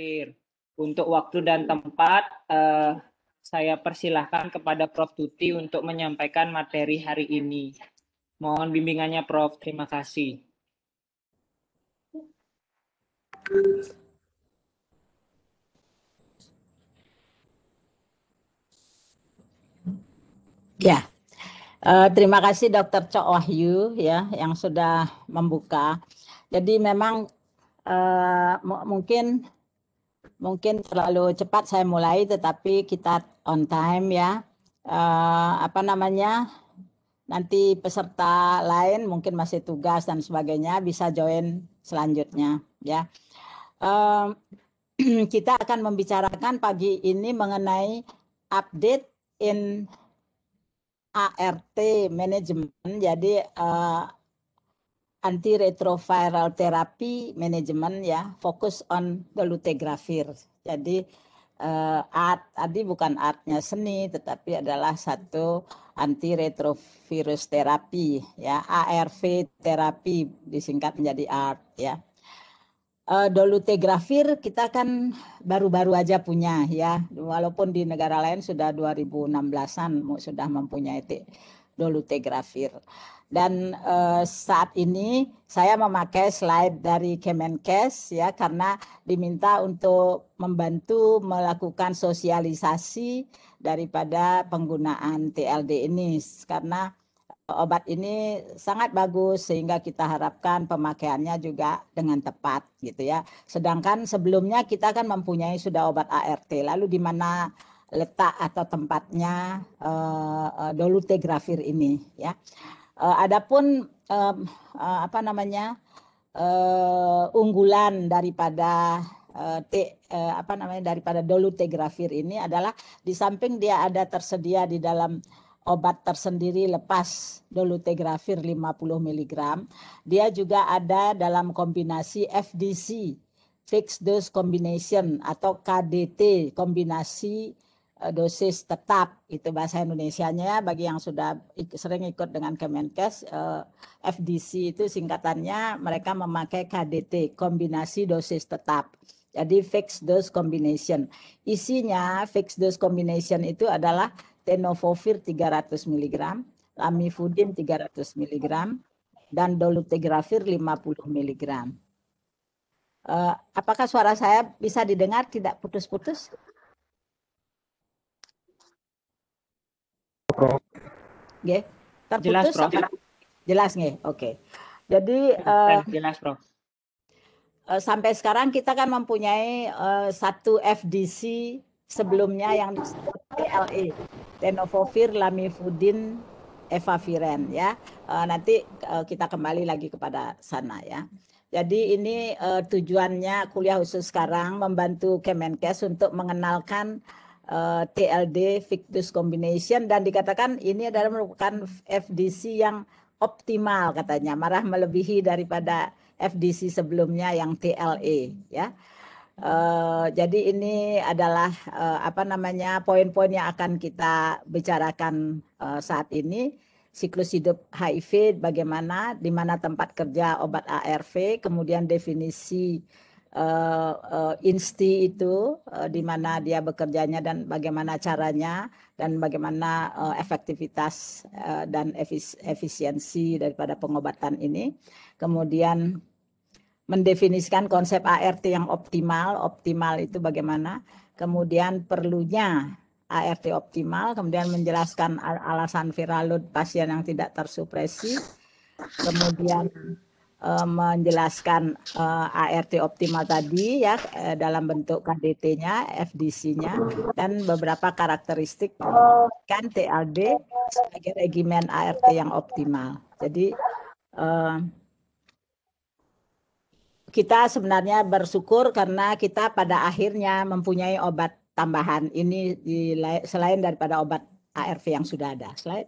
terakhir. Untuk waktu dan tempat, saya persilahkan kepada Prof. Tuti untuk menyampaikan materi hari ini. Mohon bimbingannya, Prof. Terima kasih. Ya, terima kasih Dr. Cok Wahyu ya yang sudah membuka. Jadi memang mungkin terlalu cepat saya mulai, tetapi kita on time ya. Nanti peserta lain mungkin masih tugas dan sebagainya bisa join selanjutnya ya. Kita akan membicarakan pagi ini mengenai update in ART management. Jadi antiretroviral therapy management ya, fokus on dolutegravir. Jadi art tadi bukan artnya seni, tetapi adalah satu antiretrovirus terapi ya, ARV terapi disingkat menjadi art ya. Dolutegravir kita kan baru-baru aja punya ya, walaupun di negara lain sudah 2016-an sudah mempunyai dolutegravir. Dan saat ini saya memakai slide dari Kemenkes ya, karena diminta untuk membantu melakukan sosialisasi daripada penggunaan TLD ini, karena obat ini sangat bagus sehingga kita harapkan pemakaiannya juga dengan tepat gitu ya. Sedangkan sebelumnya kita kan mempunyai sudah obat ART, lalu di mana letak atau tempatnya dolutegravir ini ya. Adapun unggulan daripada daripada dolutegravir ini adalah di samping dia ada tersedia di dalam obat tersendiri lepas dolutegravir 50 mg, dia juga ada dalam kombinasi FDC, fixed dose combination, atau KDT, kombinasi dosis tetap, itu bahasa Indonesianya bagi yang sudah sering ikut dengan Kemenkes. FDC itu singkatannya, mereka memakai KDT, kombinasi dosis tetap. Jadi fixed dose combination. Isinya fixed dose combination itu adalah tenofovir 300 mg, lamivudin 300 mg, dan dolutegravir 50 mg. Apakah suara saya bisa didengar, tidak putus-putus? Nggih, terputus? Jelas, Prof. Jelas nggih, oke. Jadi jelas, Prof. Sampai sekarang kita kan mempunyai satu FDC sebelumnya yang disebut TLE, tenofovir, lamivudin, efavirenz ya. Nanti kita kembali lagi kepada sana ya. Jadi ini tujuannya kuliah khusus sekarang membantu Kemenkes untuk mengenalkan TLD fixed dose combination, dan dikatakan ini adalah merupakan FDC yang optimal katanya, malah melebihi daripada FDC sebelumnya yang TLE ya. Jadi ini adalah poin-poin yang akan kita bicarakan saat ini. Siklus hidup HIV bagaimana, di mana tempat kerja obat ARV, kemudian definisi INSTI itu di mana dia bekerjanya dan bagaimana caranya, dan bagaimana efektivitas dan efisiensi daripada pengobatan ini. Kemudian mendefinisikan konsep ART yang optimal itu bagaimana, kemudian perlunya ART optimal, kemudian menjelaskan alasan viral load pasien yang tidak tersupresi, kemudian menjelaskan ART optimal tadi ya dalam bentuk KDT-nya, FDC-nya, dan beberapa karakteristik kan TLD sebagai regimen ART yang optimal. Jadi kita sebenarnya bersyukur karena kita pada akhirnya mempunyai obat tambahan ini selain daripada obat ARV yang sudah ada. Slide.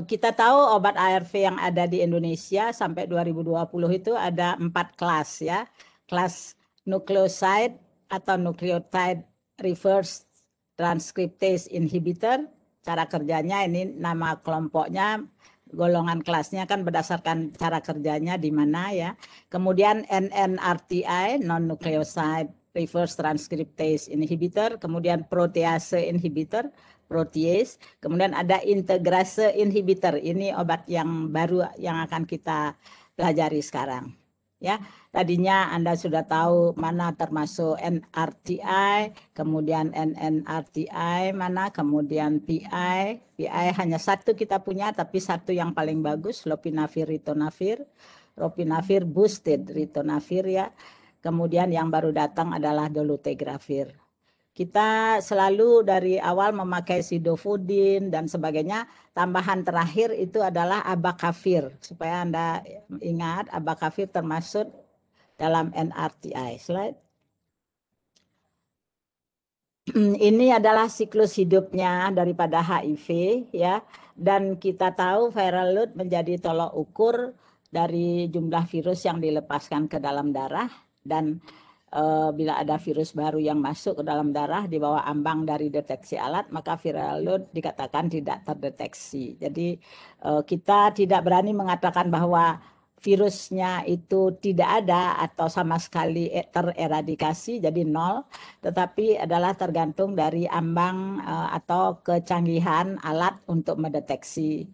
Kita tahu obat ARV yang ada di Indonesia sampai 2020 itu ada 4 kelas ya. Kelas nucleoside atau nucleotide reverse transcriptase inhibitor. Cara kerjanya ini nama kelompoknya golongan kelasnya kan berdasarkan cara kerjanya di mana ya. Kemudian NNRTI, non-nucleoside reverse transcriptase inhibitor, kemudian protease inhibitor, protease, kemudian ada integrase inhibitor. Ini obat yang baru yang akan kita pelajari sekarang. Ya, tadinya Anda sudah tahu mana termasuk NRTI, kemudian NNRTI mana, kemudian PI. PI hanya satu kita punya, tapi satu yang paling bagus, lopinavir, ritonavir. Lopinavir boosted ritonavir ya. Kemudian yang baru datang adalah dolutegravir. Kita selalu dari awal memakai sidofudin dan sebagainya. Tambahan terakhir itu adalah abacavir. Supaya Anda ingat, abacavir termasuk dalam NRTI. Slide. Ini adalah siklus hidupnya daripada HIV ya. Dan kita tahu viral load menjadi tolok ukur dari jumlah virus yang dilepaskan ke dalam darah, dan bila ada virus baru yang masuk ke dalam darah di bawah ambang dari deteksi alat, maka viral load dikatakan tidak terdeteksi. Jadi kita tidak berani mengatakan bahwa virusnya itu tidak ada atau sama sekali tereradikasi, jadi nol, tetapi adalah tergantung dari ambang atau kecanggihan alat untuk mendeteksi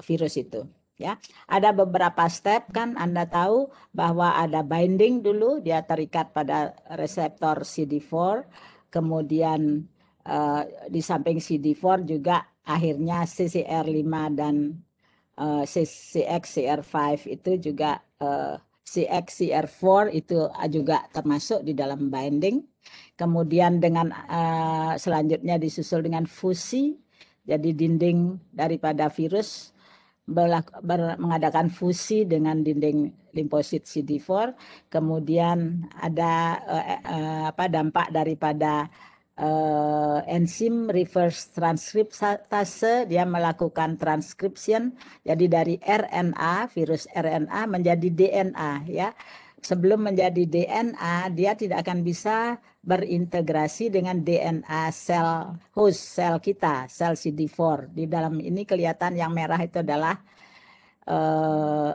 virus itu. Ya, ada beberapa step kan Anda tahu bahwa ada binding dulu, dia terikat pada reseptor CD4, kemudian di samping CD4 juga akhirnya CCR5 dan CXCR5 itu juga CXCR4 itu juga termasuk di dalam binding. Kemudian dengan selanjutnya disusul dengan fusi, jadi dinding daripada virus mengadakan fusi dengan dinding limfosit CD4. Kemudian ada dampak daripada enzim reverse transkriptase, dia melakukan transcription, jadi dari RNA, virus RNA menjadi DNA ya. Sebelum menjadi DNA, dia tidak akan bisa berintegrasi dengan DNA sel host, sel kita, sel CD4. Di dalam ini kelihatan yang merah itu adalah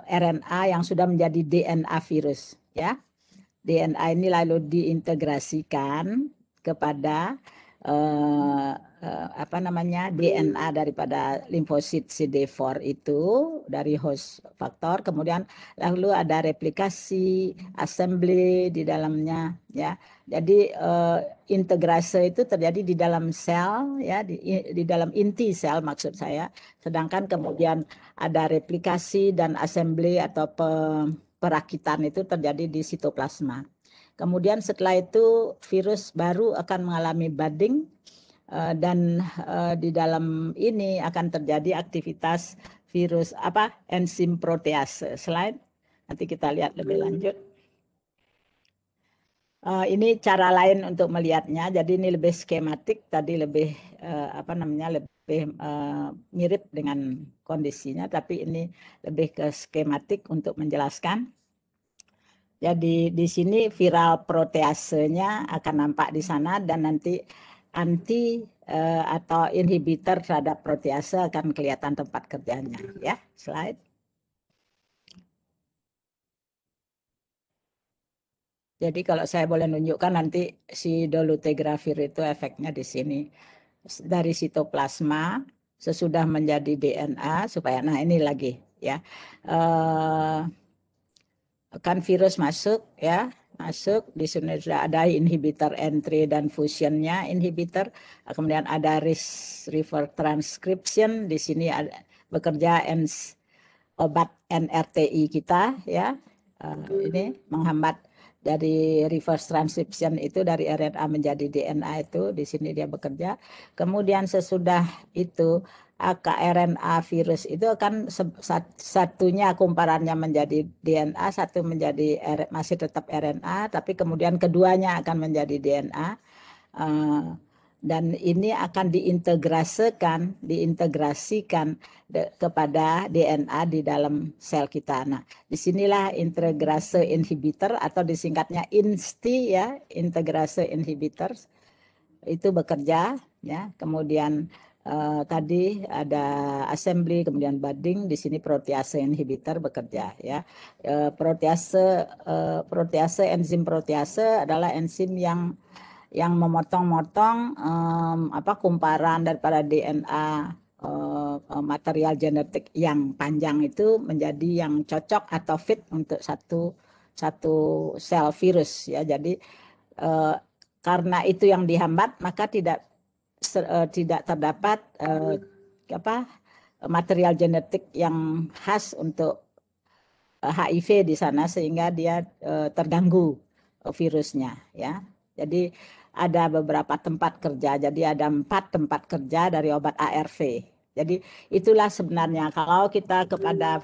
RNA yang sudah menjadi DNA virus ya. DNA ini lalu diintegrasikan kepada DNA daripada limfosit CD4 itu dari host faktor, kemudian lalu ada replikasi, assembly di dalamnya ya. Jadi integrase itu terjadi di dalam sel ya, di dalam inti sel maksud saya, sedangkan kemudian ada replikasi dan assembly atau perakitan itu terjadi di sitoplasma. Kemudian setelah itu virus baru akan mengalami budding dan di dalam ini akan terjadi aktivitas virus enzim protease. Slide. Nanti kita lihat lebih lanjut. Ini cara lain untuk melihatnya. Jadi ini lebih skematik, tadi lebih lebih mirip dengan kondisinya, tapi ini lebih ke skematik untuk menjelaskan. Jadi di sini viral proteasenya akan nampak di sana, dan nanti anti atau inhibitor terhadap protease akan kelihatan tempat kerjanya ya. Slide. Jadi kalau saya boleh nunjukkan nanti si dolutegravir itu efeknya di sini. Dari sitoplasma sesudah menjadi DNA supaya, nah ini lagi ya. Kan virus masuk ya, masuk di sini sudah ada inhibitor entry dan fusionnya inhibitor, kemudian ada reverse transcription, di sini ada bekerja obat NRTI kita ya, ini menghambat dari reverse transcription itu dari RNA menjadi DNA itu, di sini dia bekerja. Kemudian sesudah itu RNA virus itu akan satunya kumparannya menjadi DNA, satu menjadi masih tetap RNA, tapi kemudian keduanya akan menjadi DNA. Dan ini akan diintegrasikan kepada DNA di dalam sel kita. Nah, disinilah integrase inhibitor atau disingkatnya INSTI ya, integrase inhibitor itu bekerja ya. Kemudian tadi ada assembly, kemudian budding, di sini protease inhibitor bekerja ya. Protease, enzim protease adalah enzim yang memotong-motong kumparan daripada DNA material genetik yang panjang itu menjadi yang cocok atau fit untuk satu sel virus ya. Jadi karena itu yang dihambat, maka tidak terdapat material genetik yang khas untuk HIV di sana, sehingga dia terganggu virusnya ya. Jadi ada beberapa tempat kerja, jadi ada 4 tempat kerja dari obat ARV. Jadi itulah sebenarnya kalau kita kepada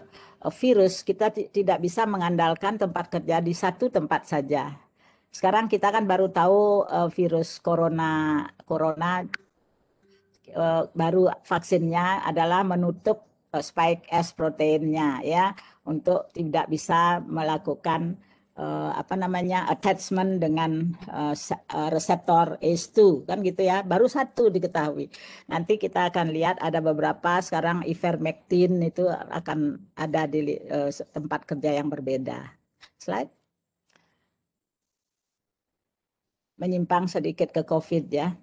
virus, kita tidak bisa mengandalkan tempat kerja di satu tempat saja. Sekarang kita kan baru tahu virus corona baru vaksinnya adalah menutup spike S proteinnya ya, untuk tidak bisa melakukan attachment dengan reseptor ACE2 kan gitu ya, baru satu diketahui. Nanti kita akan lihat ada beberapa sekarang ivermectin itu akan ada di tempat kerja yang berbeda. Slide. Menyimpang sedikit ke COVID ya.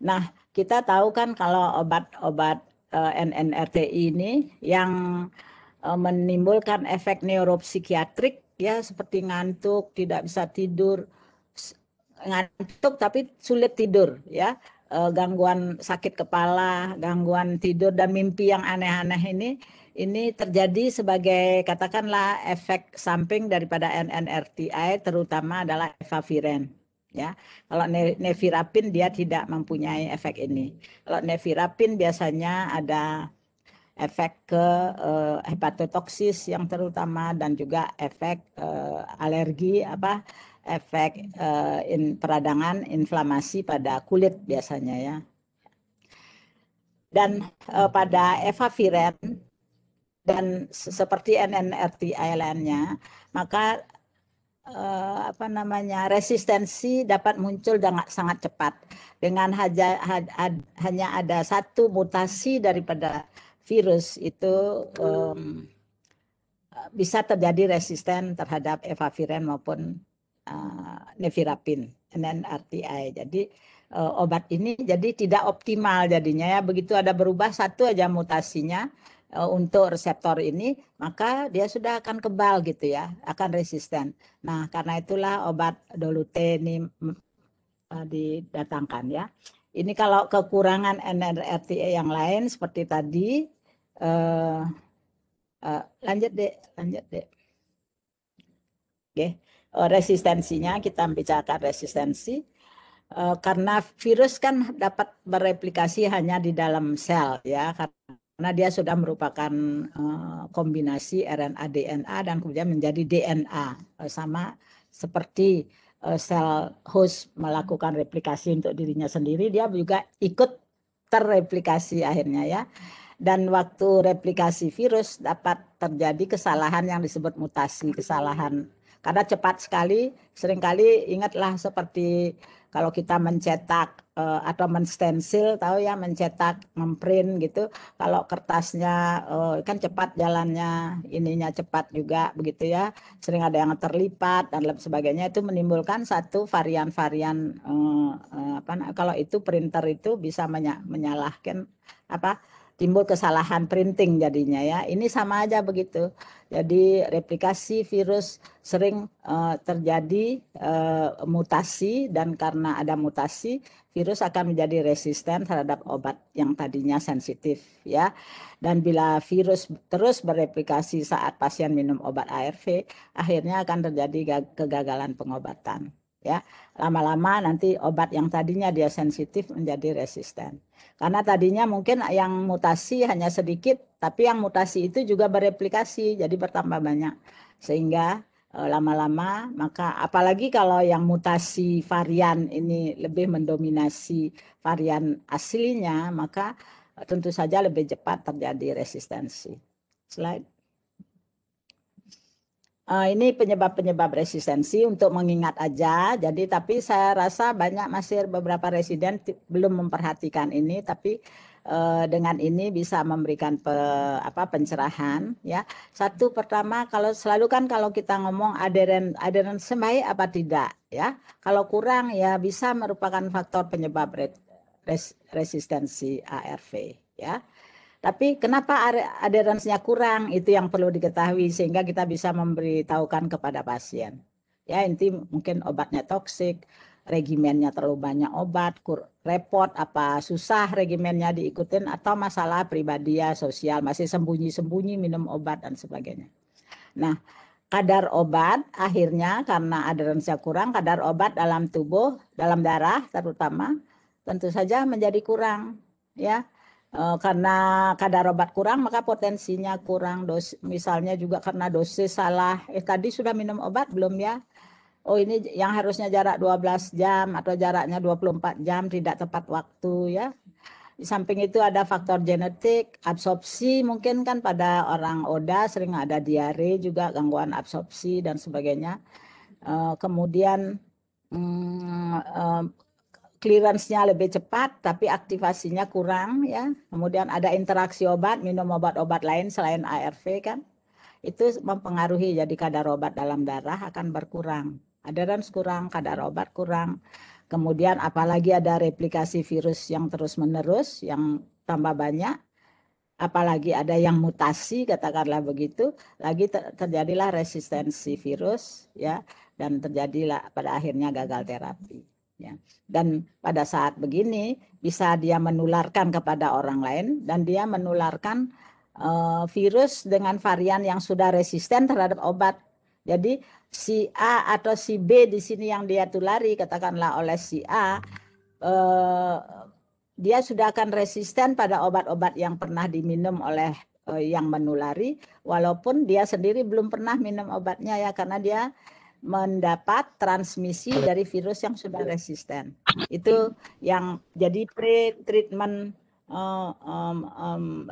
Nah, kita tahu kan kalau obat-obat NNRTI ini yang menimbulkan efek neuropsikiatrik ya, seperti ngantuk, tidak bisa tidur, ngantuk tapi sulit tidur ya, gangguan sakit kepala, gangguan tidur dan mimpi yang aneh-aneh ini terjadi sebagai katakanlah efek samping daripada NNRTI, terutama adalah efavirenz. Ya, kalau nevirapin dia tidak mempunyai efek ini. Kalau nevirapin biasanya ada efek ke hepatotoksis yang terutama, dan juga efek alergi, efek peradangan inflamasi pada kulit biasanya ya. Dan pada efavirenz dan seperti NNRTI lainnya, maka resistensi dapat muncul sangat cepat dengan hanya ada satu mutasi daripada virus itu, bisa terjadi resisten terhadap efavirenz maupun nevirapin NNRTI. Jadi obat ini jadi tidak optimal jadinya ya, begitu ada berubah satu aja mutasinya untuk reseptor ini, maka dia sudah akan kebal gitu ya, akan resisten. Nah, karena itulah obat Dolute ini didatangkan ya. Ini kalau kekurangan NNRTI yang lain seperti tadi, lanjut deh. Oke. Resistensinya, kita bicarakan resistensi. Karena virus kan dapat bereplikasi hanya di dalam sel ya, karena dia sudah merupakan kombinasi RNA DNA dan kemudian menjadi DNA, sama seperti sel host melakukan replikasi untuk dirinya sendiri, dia juga ikut terreplikasi akhirnya ya. Dan waktu replikasi virus dapat terjadi kesalahan yang disebut mutasi, kesalahan karena cepat sekali. Seringkali ingatlah seperti kalau kita mencetak atau menstensil, tahu ya, mencetak, memprint gitu. Kalau kertasnya kan cepat jalannya, ininya cepat juga begitu ya. Sering ada yang terlipat dan lain sebagainya, itu menimbulkan satu varian-varian kalau itu printer itu bisa menyalahkan timbul kesalahan printing jadinya ya. Ini sama aja begitu. Jadi replikasi virus sering terjadi mutasi, dan karena ada mutasi, virus akan menjadi resisten terhadap obat yang tadinya sensitif ya. Dan bila virus terus bereplikasi saat pasien minum obat ARV, akhirnya akan terjadi kegagalan pengobatan ya. Lama-lama nanti obat yang tadinya dia sensitif menjadi resisten. Karena tadinya mungkin yang mutasi hanya sedikit, tapi yang mutasi itu juga bereplikasi, jadi bertambah banyak. Sehingga lama-lama, maka apalagi kalau yang mutasi varian ini lebih mendominasi varian aslinya, maka tentu saja lebih cepat terjadi resistensi. Slide. Ini penyebab-penyebab resistensi untuk mengingat aja. Jadi tapi saya rasa banyak masih beberapa residen belum memperhatikan ini, tapi dengan ini bisa memberikan pencerahan ya. Satu pertama, kalau selalu kan kalau kita ngomong adherence baik apa tidak ya. Kalau kurang ya bisa merupakan faktor penyebab resistensi ARV ya. Tapi kenapa adherence-nya kurang itu yang perlu diketahui sehingga kita bisa memberitahukan kepada pasien. Ya, inti mungkin obatnya toksik, regimennya terlalu banyak obat, repot apa susah regimennya diikutin atau masalah pribadi ya sosial masih sembunyi-sembunyi minum obat dan sebagainya. Nah, kadar obat akhirnya karena adherence-nya kurang, kadar obat dalam tubuh, dalam darah terutama tentu saja menjadi kurang ya. Karena kadar obat kurang maka potensinya kurang, misalnya juga karena dosis salah. Tadi sudah minum obat belum ya? Oh ini yang harusnya jarak 12 jam atau jaraknya 24 jam tidak tepat waktu ya. Di samping itu ada faktor genetik, absorpsi mungkin kan pada orang ODA sering ada diare juga, gangguan absorpsi dan sebagainya. Kemudian clearance-nya lebih cepat tapi aktivasinya kurang ya. Kemudian ada interaksi obat, minum obat-obat lain selain ARV kan. Itu mempengaruhi jadi kadar obat dalam darah akan berkurang. Adherence kurang, kadar obat kurang. Kemudian apalagi ada replikasi virus yang terus-menerus, yang tambah banyak. Apalagi ada yang mutasi, katakanlah begitu, lagi terjadilah resistensi virus, ya, dan terjadilah pada akhirnya gagal terapi. Ya. Dan pada saat begini bisa dia menularkan kepada orang lain dan dia menularkan virus dengan varian yang sudah resisten terhadap obat. Jadi si A atau si B di sini yang dia tulari, katakanlah oleh si A, dia sudah akan resisten pada obat-obat yang pernah diminum oleh yang menulari, walaupun dia sendiri belum pernah minum obatnya ya, karena dia mendapat transmisi dari virus yang sudah resisten. Itu yang jadi pre-treatment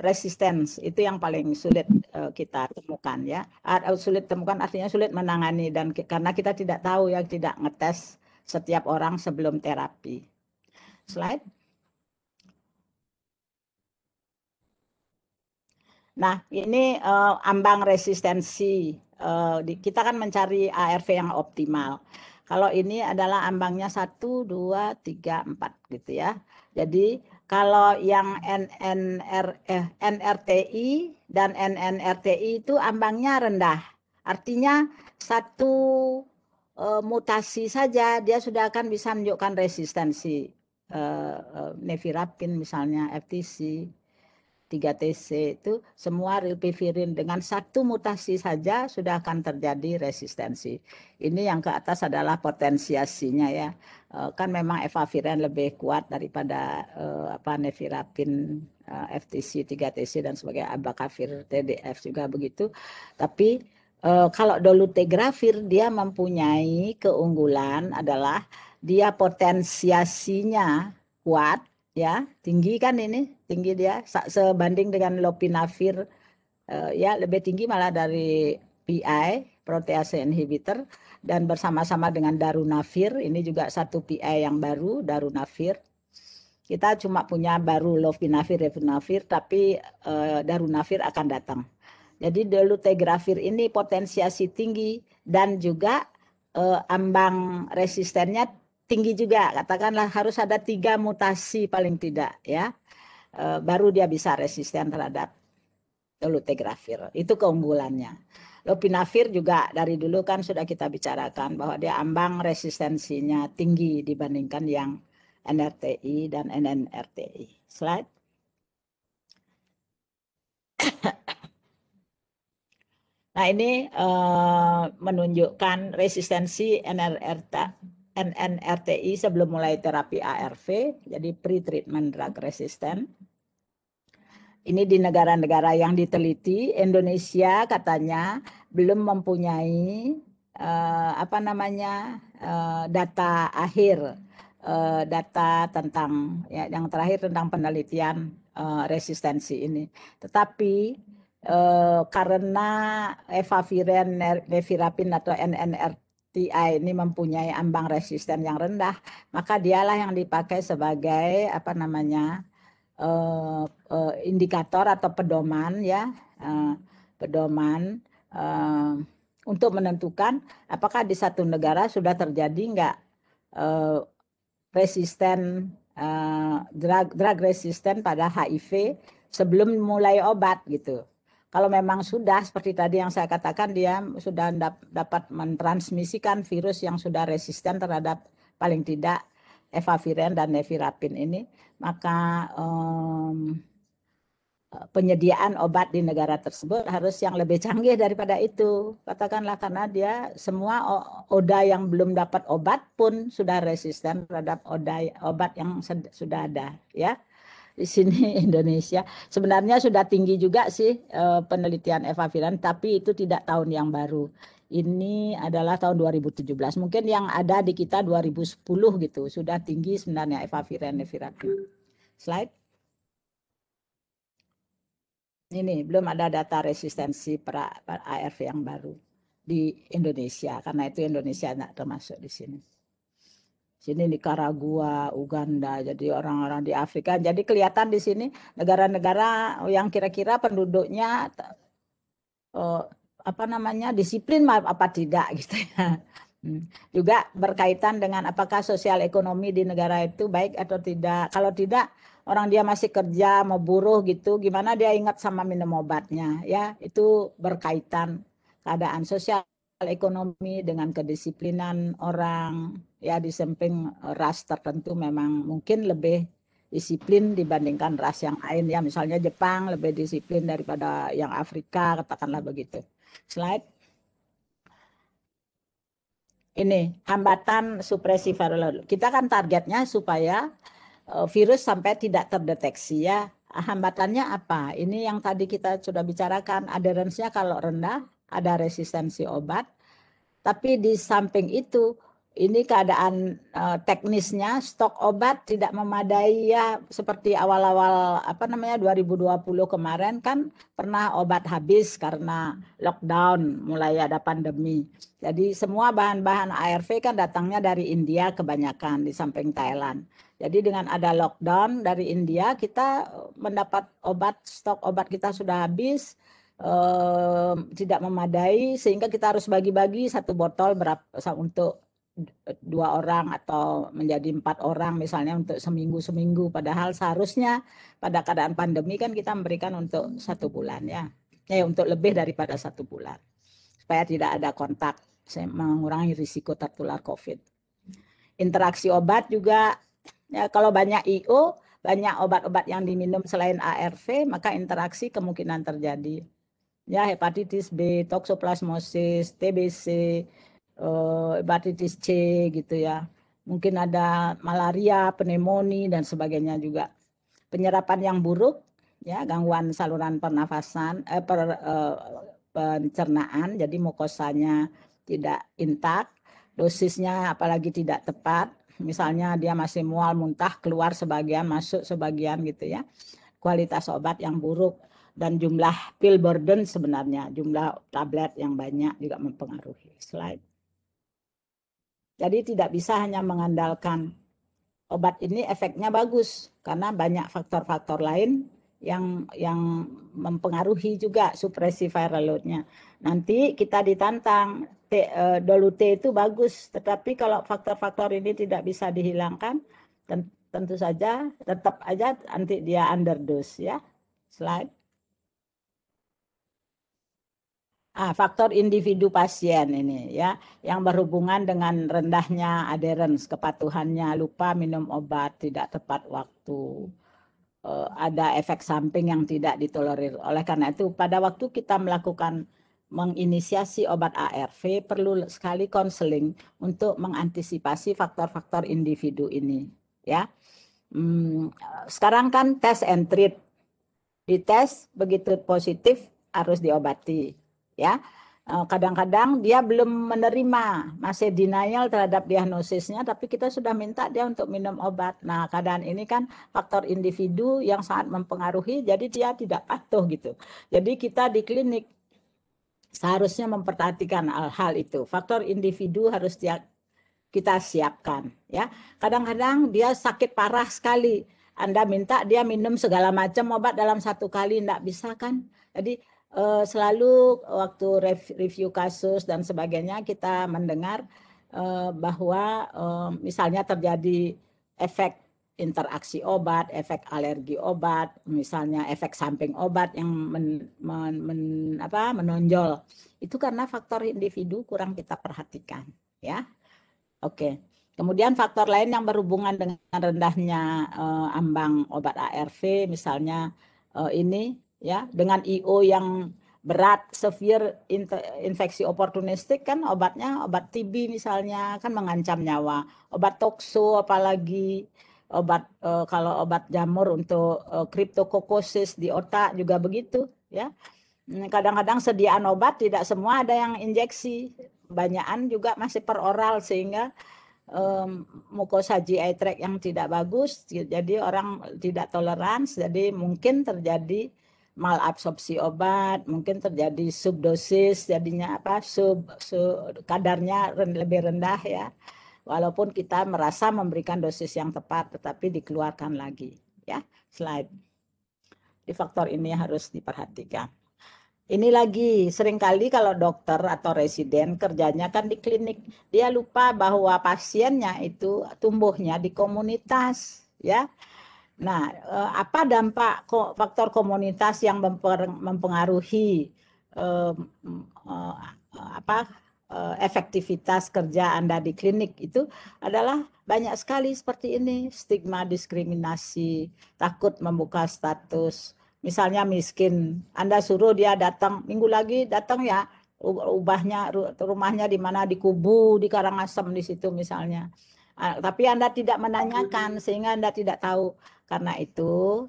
resistance, itu yang paling sulit kita temukan ya. Sulit temukan artinya sulit menangani, dan karena kita tidak tahu ya, tidak ngetes setiap orang sebelum terapi. Slide. Nah, ini ambang resistensi. Kita kan mencari ARV yang optimal. Kalau ini adalah ambangnya 1, 2, 3, 4 gitu ya. Jadi kalau yang NRTI dan NNRTI itu ambangnya rendah. Artinya satu mutasi saja dia sudah akan bisa menunjukkan resistensi. Nevirapin misalnya, FTC, 3TC itu semua rilpivirin dengan satu mutasi saja sudah akan terjadi resistensi. Ini yang ke atas adalah potensiasinya ya. Kan memang efaviren lebih kuat daripada nevirapin, FTC, 3TC dan sebagainya, abacavir, TDF juga begitu. Tapi kalau dolutegravir dia mempunyai keunggulan adalah dia potensiasinya kuat ya, tinggi kan, ini tinggi dia sebanding dengan lopinavir ya, lebih tinggi malah dari PI, protease inhibitor, dan bersama-sama dengan darunavir, ini juga satu PI yang baru, darunavir. Kita cuma punya baru lopinavir, ritonavir, tapi darunavir akan datang. Jadi dolutegravir ini potensiasi tinggi dan juga ambang resistennya tinggi juga, katakanlah harus ada 3 mutasi paling tidak ya, baru dia bisa resisten terhadap dolutegravir. Itu keunggulannya. Lopinavir juga dari dulu kan sudah kita bicarakan bahwa dia ambang resistensinya tinggi dibandingkan yang NRTI dan NNRTI. Slide. Nah ini menunjukkan resistensi NNRTI sebelum mulai terapi ARV, jadi pre-treatment drug resistant. Ini di negara-negara yang diteliti, Indonesia katanya belum mempunyai data akhir, data tentang ya, yang terakhir tentang penelitian resistensi ini. Tetapi karena efaviren, nevirapin atau NNRTI ini mempunyai ambang resisten yang rendah, maka dialah yang dipakai sebagai indikator atau pedoman ya, pedoman untuk menentukan apakah di satu negara sudah terjadi nggak resisten drug resisten pada HIV sebelum mulai obat gitu. Kalau memang sudah seperti tadi yang saya katakan, dia sudah dapat mentransmisikan virus yang sudah resisten terhadap paling tidak efavirenz dan nevirapin ini, maka penyediaan obat di negara tersebut harus yang lebih canggih daripada itu. Katakanlah karena dia semua ODA yang belum dapat obat pun sudah resisten terhadap obat yang sudah ada ya. Di sini Indonesia sebenarnya sudah tinggi juga sih penelitian efavirenz, tapi itu tidak tahun yang baru. Ini adalah tahun 2017. Mungkin yang ada di kita 2010 gitu. Sudah tinggi sebenarnya efavirenz, nevirapin. Slide. Ini belum ada data resistensi per ARV yang baru di Indonesia, karena itu Indonesia tidak termasuk di sini. Sini Nicaragua, Uganda, jadi orang-orang di Afrika. Jadi kelihatan di sini negara-negara yang kira-kira penduduknya disiplin apa tidak gitu ya. Juga berkaitan dengan apakah sosial ekonomi di negara itu baik atau tidak. Kalau tidak, orang dia masih kerja mau buruh gitu, gimana dia ingat sama minum obatnya ya. Itu berkaitan keadaan sosial ekonomi dengan kedisiplinan orang ya. Di samping ras tertentu memang mungkin lebih disiplin dibandingkan ras yang lain ya. Misalnya Jepang lebih disiplin daripada yang Afrika, katakanlah begitu. Slide. Ini hambatan supresi viral. Kita kan targetnya supaya virus sampai tidak terdeteksi ya. Hambatannya apa? Ini yang tadi kita sudah bicarakan, adherence-nya kalau rendah, ada resistensi obat. Tapi di samping itu, ini keadaan teknisnya, stok obat tidak memadai ya, seperti awal-awal 2020 kemarin kan pernah obat habis karena lockdown, mulai ada pandemi. Jadi semua bahan-bahan ARV kan datangnya dari India kebanyakan, di samping Thailand. Jadi dengan ada lockdown dari India, kita mendapat obat, stok obat kita sudah habis, tidak memadai, sehingga kita harus bagi-bagi satu botol untuk 2 orang atau menjadi 4 orang misalnya untuk seminggu. Padahal seharusnya pada keadaan pandemi kan kita memberikan untuk 1 bulan ya. Untuk lebih daripada 1 bulan. Supaya tidak ada kontak, mengurangi risiko tertular COVID. Interaksi obat juga ya, kalau banyak IO, banyak obat-obat yang diminum selain ARV, maka interaksi kemungkinan terjadi. Ya, hepatitis B, toksoplasmosis, TBC, hepatitis C gitu ya. Mungkin ada malaria, pneumonia dan sebagainya juga. Penyerapan yang buruk ya, gangguan saluran pernafasan, pencernaan, jadi mukosanya tidak intak, dosisnya apalagi tidak tepat. Misalnya dia masih mual, muntah, keluar sebagian, masuk sebagian gitu ya. Kualitas obat yang buruk. Dan jumlah pill burden sebenarnya, jumlah tablet yang banyak juga mempengaruhi. Slide. Jadi tidak bisa hanya mengandalkan obat ini efeknya bagus, karena banyak faktor-faktor lain yang mempengaruhi juga supresi viral load-nya. Nanti kita ditantang, dolu T itu bagus, tetapi kalau faktor-faktor ini tidak bisa dihilangkan, tentu saja tetap aja nanti dia underdose ya. Slide. Faktor individu pasien ini ya, yang berhubungan dengan rendahnya adherence, kepatuhannya, lupa minum obat, tidak tepat waktu, ada efek samping yang tidak ditolerir. Oleh karena itu, pada waktu kita melakukan menginisiasi obat ARV, perlu sekali konseling untuk mengantisipasi faktor-faktor individu ini ya. Sekarang kan test and treat, dites begitu positif harus diobati. Ya, kadang-kadang dia belum menerima, masih denial terhadap diagnosisnya, tapi kita sudah minta dia untuk minum obat. Nah, keadaan ini kan faktor individu yang sangat mempengaruhi, jadi dia tidak patuh gitu. Jadi kita di klinik seharusnya memperhatikan hal itu. Faktor individu harus kita siapkan. Ya, kadang-kadang dia sakit parah sekali. Anda minta dia minum segala macam obat dalam satu kali, enggak bisa kan? Jadi selalu waktu review kasus dan sebagainya kita mendengar bahwa misalnya terjadi efek interaksi obat, efek alergi obat, misalnya efek samping obat yang menonjol. Itu karena faktor individu kurang kita perhatikan, ya. Oke. Kemudian faktor lain yang berhubungan dengan rendahnya ambang obat ARV, misalnya ini ya, dengan IO yang berat, severe infeksi oportunistik kan obatnya, obat TB misalnya kan mengancam nyawa. Obat tokso apalagi obat kalau obat jamur untuk cryptococcosis di otak juga begitu ya. Kadang-kadang sediaan obat tidak semua ada yang injeksi, banyakan juga masih per oral sehingga mukosa GI tract yang tidak bagus, jadi orang tidak toleransi, jadi mungkin terjadi malabsorpsi obat, mungkin terjadi subdosis, jadinya kadarnya lebih rendah ya, walaupun kita merasa memberikan dosis yang tepat, tetapi dikeluarkan lagi ya. Slide. Di faktor ini harus diperhatikan. Ini lagi, seringkali kalau dokter atau residen kerjanya kan di klinik, dia lupa bahwa pasiennya itu tumbuhnya di komunitas, ya. Nah, apa dampak faktor komunitas yang mempengaruhi efektivitas kerja Anda di klinik itu adalah banyak sekali seperti ini, stigma diskriminasi, takut membuka status. Misalnya miskin, Anda suruh dia datang, minggu lagi datang ya, ubahnya rumahnya di mana, di Kubu, di Karangasem di situ misalnya. Tapi Anda tidak menanyakan sehingga Anda tidak tahu. Karena itu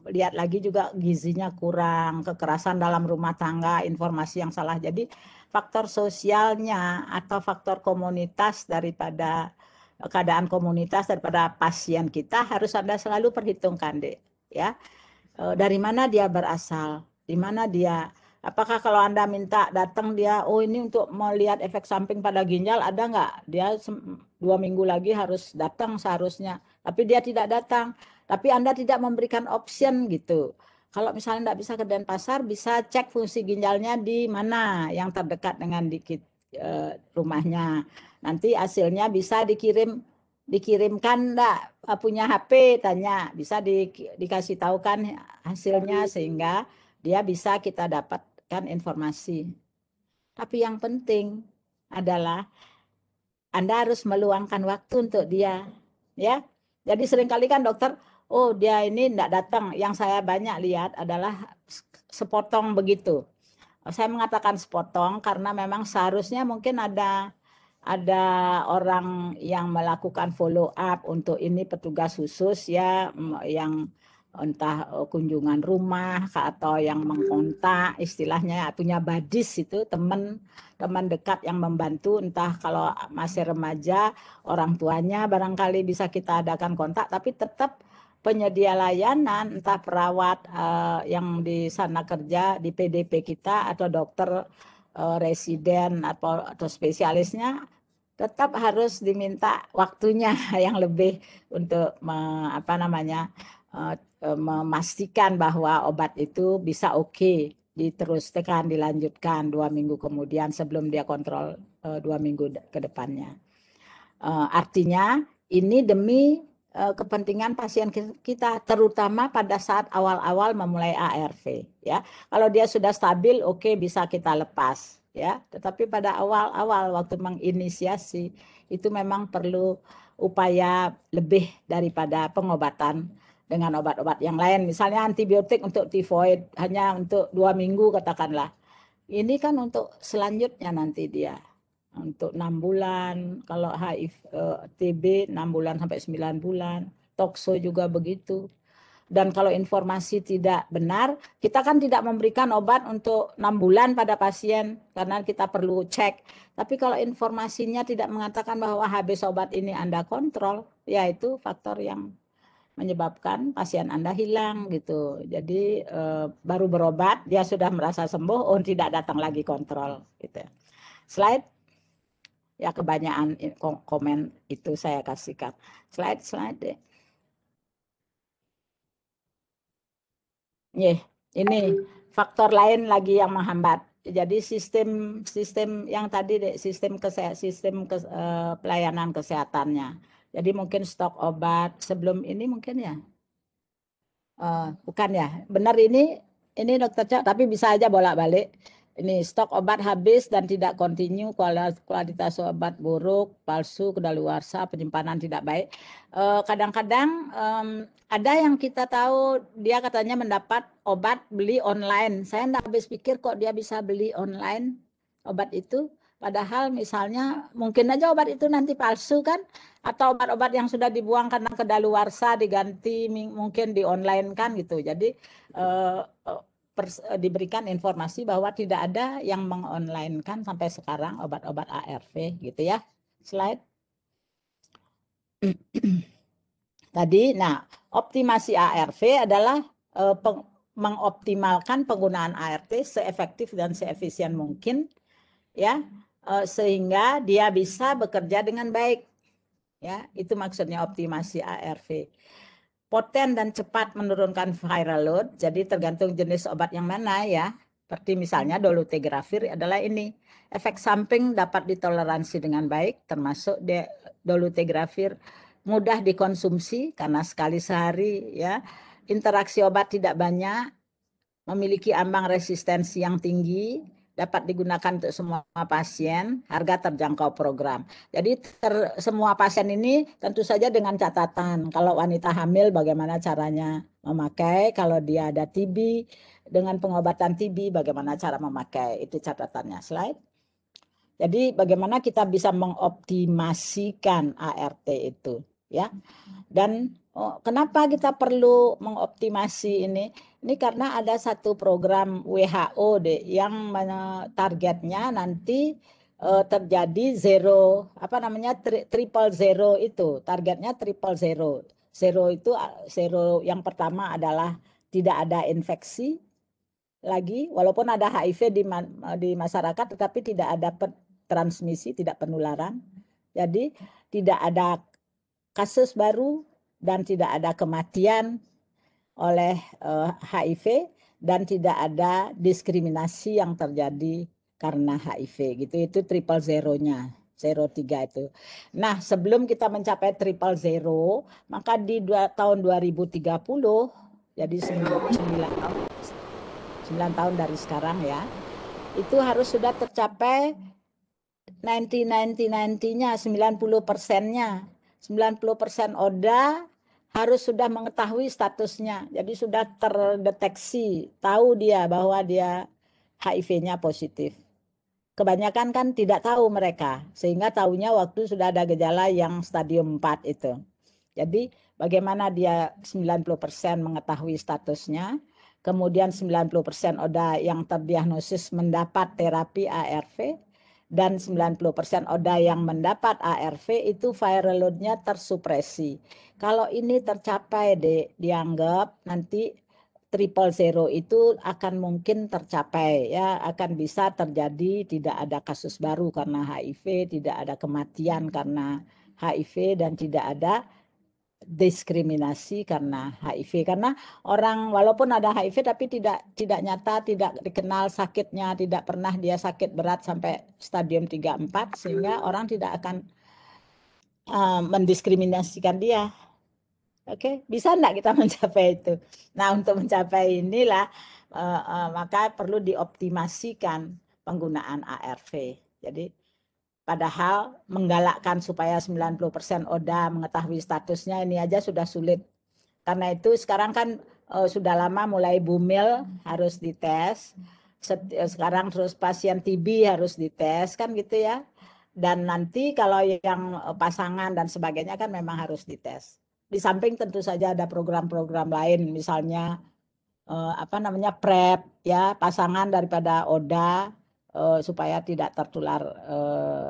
lihat lagi juga gizinya kurang, kekerasan dalam rumah tangga, informasi yang salah. Jadi faktor sosialnya atau faktor komunitas daripada keadaan komunitas daripada pasien kita harus Anda selalu perhitungkan, Dek, ya. Dari mana dia berasal, di mana dia, apakah kalau Anda minta datang dia, oh ini untuk melihat efek samping pada ginjal, ada nggak? Dia 2 minggu lagi harus datang seharusnya, tapi dia tidak datang. Tapi Anda tidak memberikan option gitu. Kalau misalnya nggak bisa ke Denpasar, bisa cek fungsi ginjalnya di mana yang terdekat dengan rumahnya. Nanti hasilnya bisa dikirimkan enggak, punya HP, tanya, bisa dikasih tahu kan hasilnya sehingga dia bisa kita dapatkan informasi. Tapi yang penting adalah Anda harus meluangkan waktu untuk dia, ya. Jadi seringkali kan dokter, oh dia ini enggak datang. Yang saya banyak lihat adalah sepotong begitu. Saya mengatakan sepotong karena memang seharusnya mungkin ada orang yang melakukan follow up untuk ini, petugas khusus ya, yang entah kunjungan rumah atau yang mengkontak, istilahnya punya badis, itu teman dekat yang membantu, entah kalau masih remaja orang tuanya barangkali bisa kita adakan kontak, tapi tetap penyedia layanan entah perawat yang di sana kerja di PDP kita atau dokter residen atau spesialisnya tetap harus diminta waktunya yang lebih untuk memastikan bahwa obat itu bisa oke diteruskan, dilanjutkan 2 minggu kemudian sebelum dia kontrol 2 minggu ke depannya. Artinya ini demi kepentingan pasien kita, terutama pada saat awal-awal memulai ARV ya. Kalau dia sudah stabil, oke, bisa kita lepas ya. Tetapi pada awal-awal waktu menginisiasi itu memang perlu upaya lebih daripada pengobatan dengan obat-obat yang lain. Misalnya antibiotik untuk tifoid hanya untuk 2 minggu katakanlah. Ini kan untuk selanjutnya nanti dia untuk 6 bulan, kalau HIV TB 6 bulan sampai 9 bulan, tokso juga begitu. Dan kalau informasi tidak benar, kita kan tidak memberikan obat untuk 6 bulan pada pasien karena kita perlu cek. Tapi kalau informasinya tidak mengatakan bahwa habis obat ini Anda kontrol, ya itu faktor yang menyebabkan pasien Anda hilang gitu. Jadi baru berobat dia sudah merasa sembuh, oh tidak datang lagi kontrol gitu. Slide. Ya kebanyakan komen itu saya kasihkan. Slide deh. Ini faktor lain lagi yang menghambat. Jadi sistem yang tadi sistem pelayanan kesehatannya. Jadi mungkin stok obat sebelum ini mungkin ya. Bukan ya. Benar ini Dokter Cak, tapi bisa aja bolak-balik. Ini stok obat habis dan tidak kontinu, kualitas obat buruk, palsu, kedaluarsa, penyimpanan tidak baik. Kadang-kadang ada yang kita tahu dia katanya mendapat obat beli online. Saya nggak habis pikir kok dia bisa beli online obat itu. Padahal misalnya mungkin aja obat itu nanti palsu kan, atau obat-obat yang sudah dibuang karena kedaluarsa diganti mungkin di online kan gitu. Jadi diberikan informasi bahwa tidak ada yang mengonline kan sampai sekarang obat-obat ARV gitu ya. Slide. Tadi, nah optimasi ARV adalah mengoptimalkan penggunaan ART seefektif dan seefisien mungkin ya, sehingga dia bisa bekerja dengan baik ya. Itu maksudnya optimasi ARV. Poten dan cepat menurunkan viral load, jadi tergantung jenis obat yang mana ya. Seperti misalnya dolutegravir adalah ini. Efek samping dapat ditoleransi dengan baik, termasuk dolutegravir mudah dikonsumsi karena sekali sehari ya. Interaksi obat tidak banyak, memiliki ambang resistensi yang tinggi, dapat digunakan untuk semua pasien, harga terjangkau program. Jadi semua pasien ini tentu saja dengan catatan, kalau wanita hamil bagaimana caranya memakai, kalau dia ada TB, dengan pengobatan TB bagaimana cara memakai, itu catatannya. Slide. Jadi bagaimana kita bisa mengoptimasikan ART itu ya. Dan kenapa kita perlu mengoptimasi ini? Ini karena ada satu program WHO yang targetnya nanti terjadi triple zero itu. Targetnya triple zero. Zero itu yang pertama adalah tidak ada infeksi lagi, walaupun ada HIV di masyarakat, tetapi tidak ada transmisi, tidak penularan. Jadi tidak ada kasus baru dan tidak ada kematian oleh HIV dan tidak ada diskriminasi yang terjadi karena HIV gitu. Itu triple zero-nya, 03 itu. Nah, sebelum kita mencapai triple zero, maka di tahun 2030, jadi 9 tahun dari sekarang ya, itu harus sudah tercapai 90-nya, 90%-nya. 90% ODA harus sudah mengetahui statusnya. Jadi sudah terdeteksi, tahu dia bahwa dia HIV-nya positif. Kebanyakan kan tidak tahu mereka, sehingga tahunya waktu sudah ada gejala yang stadium 4 itu. Jadi bagaimana dia 90% mengetahui statusnya, kemudian 90% ODA yang terdiagnosis mendapat terapi ARV, dan 90% ODA yang mendapat ARV itu viral load-nya tersupresi. Kalau ini tercapai dianggap nanti triple zero itu akan mungkin tercapai ya, akan bisa terjadi, tidak ada kasus baru karena HIV, tidak ada kematian karena HIV, dan tidak ada diskriminasi karena HIV. Karena orang walaupun ada HIV tapi tidak nyata, tidak dikenal sakitnya, tidak pernah dia sakit berat sampai stadium 3-4, sehingga orang tidak akan mendiskriminasikan dia. Oke, bisa enggak kita mencapai itu? Nah, untuk mencapai inilah maka perlu dioptimasikan penggunaan ARV. Jadi padahal menggalakkan supaya 90% ODA mengetahui statusnya ini aja sudah sulit. Karena itu sekarang kan sudah lama mulai bumil harus dites. Sekarang terus pasien TB harus dites kan gitu ya. Dan nanti kalau yang pasangan dan sebagainya kan memang harus dites. Di samping tentu saja ada program-program lain, misalnya PrEP ya, pasangan daripada ODA supaya tidak tertular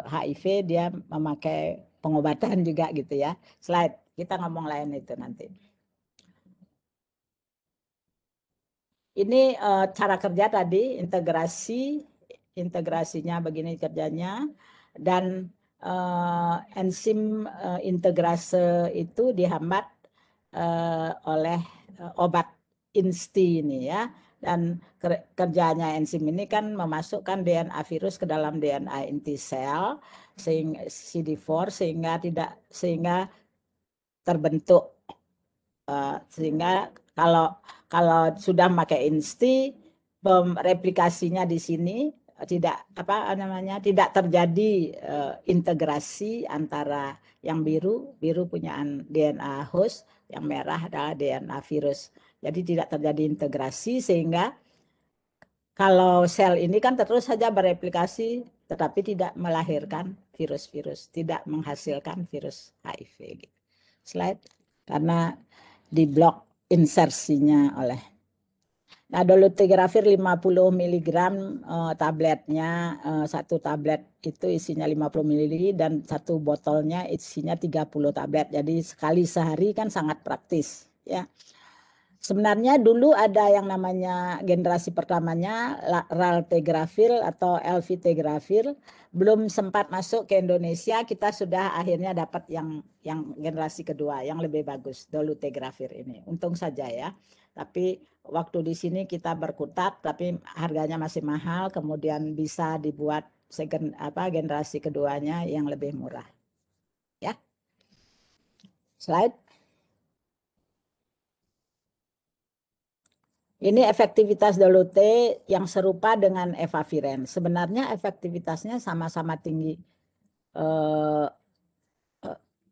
HIV, dia memakai pengobatan juga gitu ya. Slide, kita ngomong lain itu nanti. Ini cara kerja tadi, integrasinya begini kerjanya, dan enzim integrase itu dihambat oleh obat INSTI ini ya. Dan kerjanya enzim ini kan memasukkan DNA virus ke dalam DNA inti sel sehingga CD4 sehingga terbentuk sehingga kalau sudah pakai INSTI replikasinya di sini tidak terjadi integrasi antara yang biru punya DNA host, yang merah adalah DNA virus. Jadi tidak terjadi integrasi sehingga kalau sel ini kan terus saja bereplikasi tetapi tidak melahirkan virus-virus, tidak menghasilkan virus HIV. Slide, karena diblok insersinya oleh. Nah, dolutegravir 50 mg tabletnya, satu tablet itu isinya 50 ml dan satu botolnya isinya 30 tablet. Jadi sekali sehari kan sangat praktis ya. Sebenarnya dulu ada yang namanya generasi pertamanya raltegravir atau elvitegravir, belum sempat masuk ke Indonesia, kita sudah akhirnya dapat yang generasi kedua yang lebih bagus, dolutegravir ini. Untung saja ya. Tapi waktu di sini kita berkutat, tapi harganya masih mahal, kemudian bisa dibuat generasi keduanya yang lebih murah. Ya. Slide. Ini efektivitas Dolute yang serupa dengan efavirenz. Sebenarnya efektivitasnya sama-sama tinggi,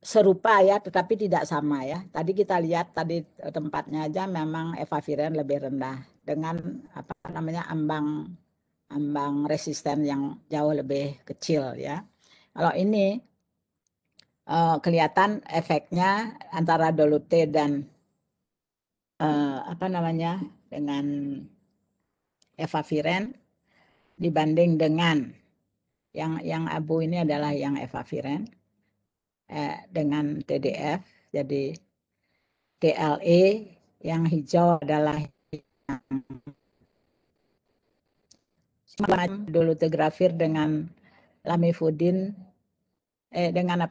serupa ya, tetapi tidak sama ya. Tadi kita lihat tadi tempatnya aja memang efavirenz lebih rendah dengan ambang resisten yang jauh lebih kecil ya. Kalau ini kelihatan efeknya antara Dolute dan dengan efavirenz dibanding dengan yang abu ini adalah yang efavirenz dengan TDF. Jadi TLE yang hijau adalah dolutegravir dengan lamivudin dengan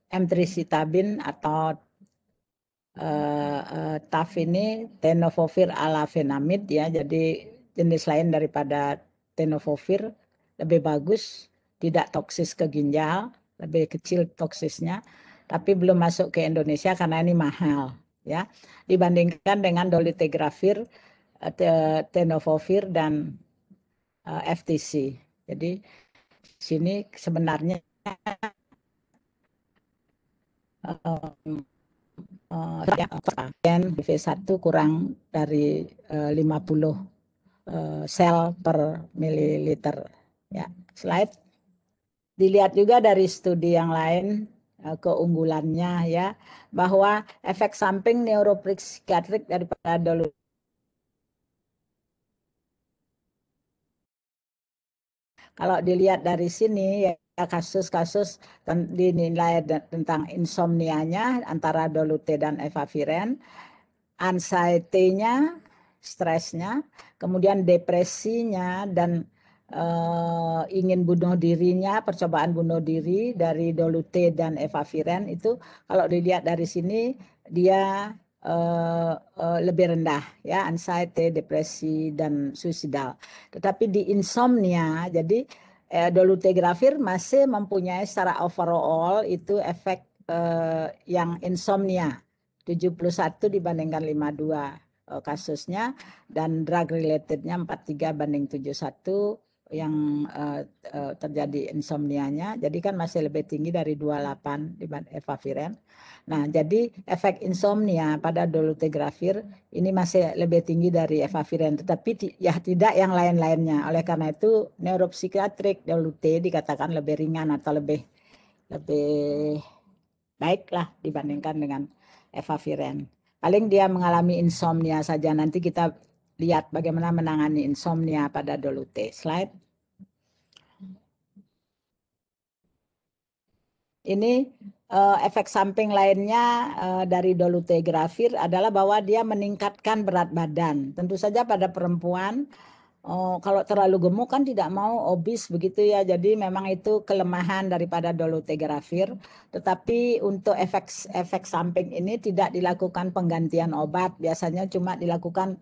emtricitabine atau TAF ini tenofovir alafenamid ya. Jadi jenis lain daripada tenofovir, lebih bagus, tidak toksis ke ginjal, lebih kecil toksisnya, tapi belum masuk ke Indonesia karena ini mahal ya, dibandingkan dengan dolutegravir, tenofovir dan FTC. Jadi sini sebenarnya BV1 kurang dari 50 sel per mililiter ya. Slide. Dilihat juga dari studi yang lain keunggulannya ya, bahwa efek samping neuropsikiatrik daripada dolutegravir kalau dilihat dari sini ya, kasus-kasus dinilai tentang insomnianya antara Dolute dan efavirenz, anxiety-nya, stresnya, kemudian depresinya dan ingin bunuh dirinya, percobaan bunuh diri dari Dolute dan efavirenz itu kalau dilihat dari sini dia lebih rendah ya, anxiety, depresi dan suicidal. Tetapi di insomnia, jadi dolutegravir masih mempunyai secara overall itu efek yang insomnia 71 dibandingkan 52 kasusnya, dan drug relatednya 43 banding 71 yang terjadi insomnianya. Jadi kan masih lebih tinggi dari 28 dibanding efavirenz. Nah, jadi efek insomnia pada dolutegravir ini masih lebih tinggi dari efavirenz, tetapi ya tidak yang lain-lainnya. Oleh karena itu neuropsikiatrik Dolute dikatakan lebih ringan atau lebih baiklah dibandingkan dengan efavirenz. Paling dia mengalami insomnia saja. Nanti kita lihat bagaimana menangani insomnia pada Dolute. Slide. Ini efek samping lainnya dari dolutegravir adalah bahwa dia meningkatkan berat badan. Tentu saja pada perempuan kalau terlalu gemuk kan tidak mau obes begitu ya. Jadi memang itu kelemahan daripada dolutegravir. Tetapi untuk efek samping ini tidak dilakukan penggantian obat. Biasanya cuma dilakukan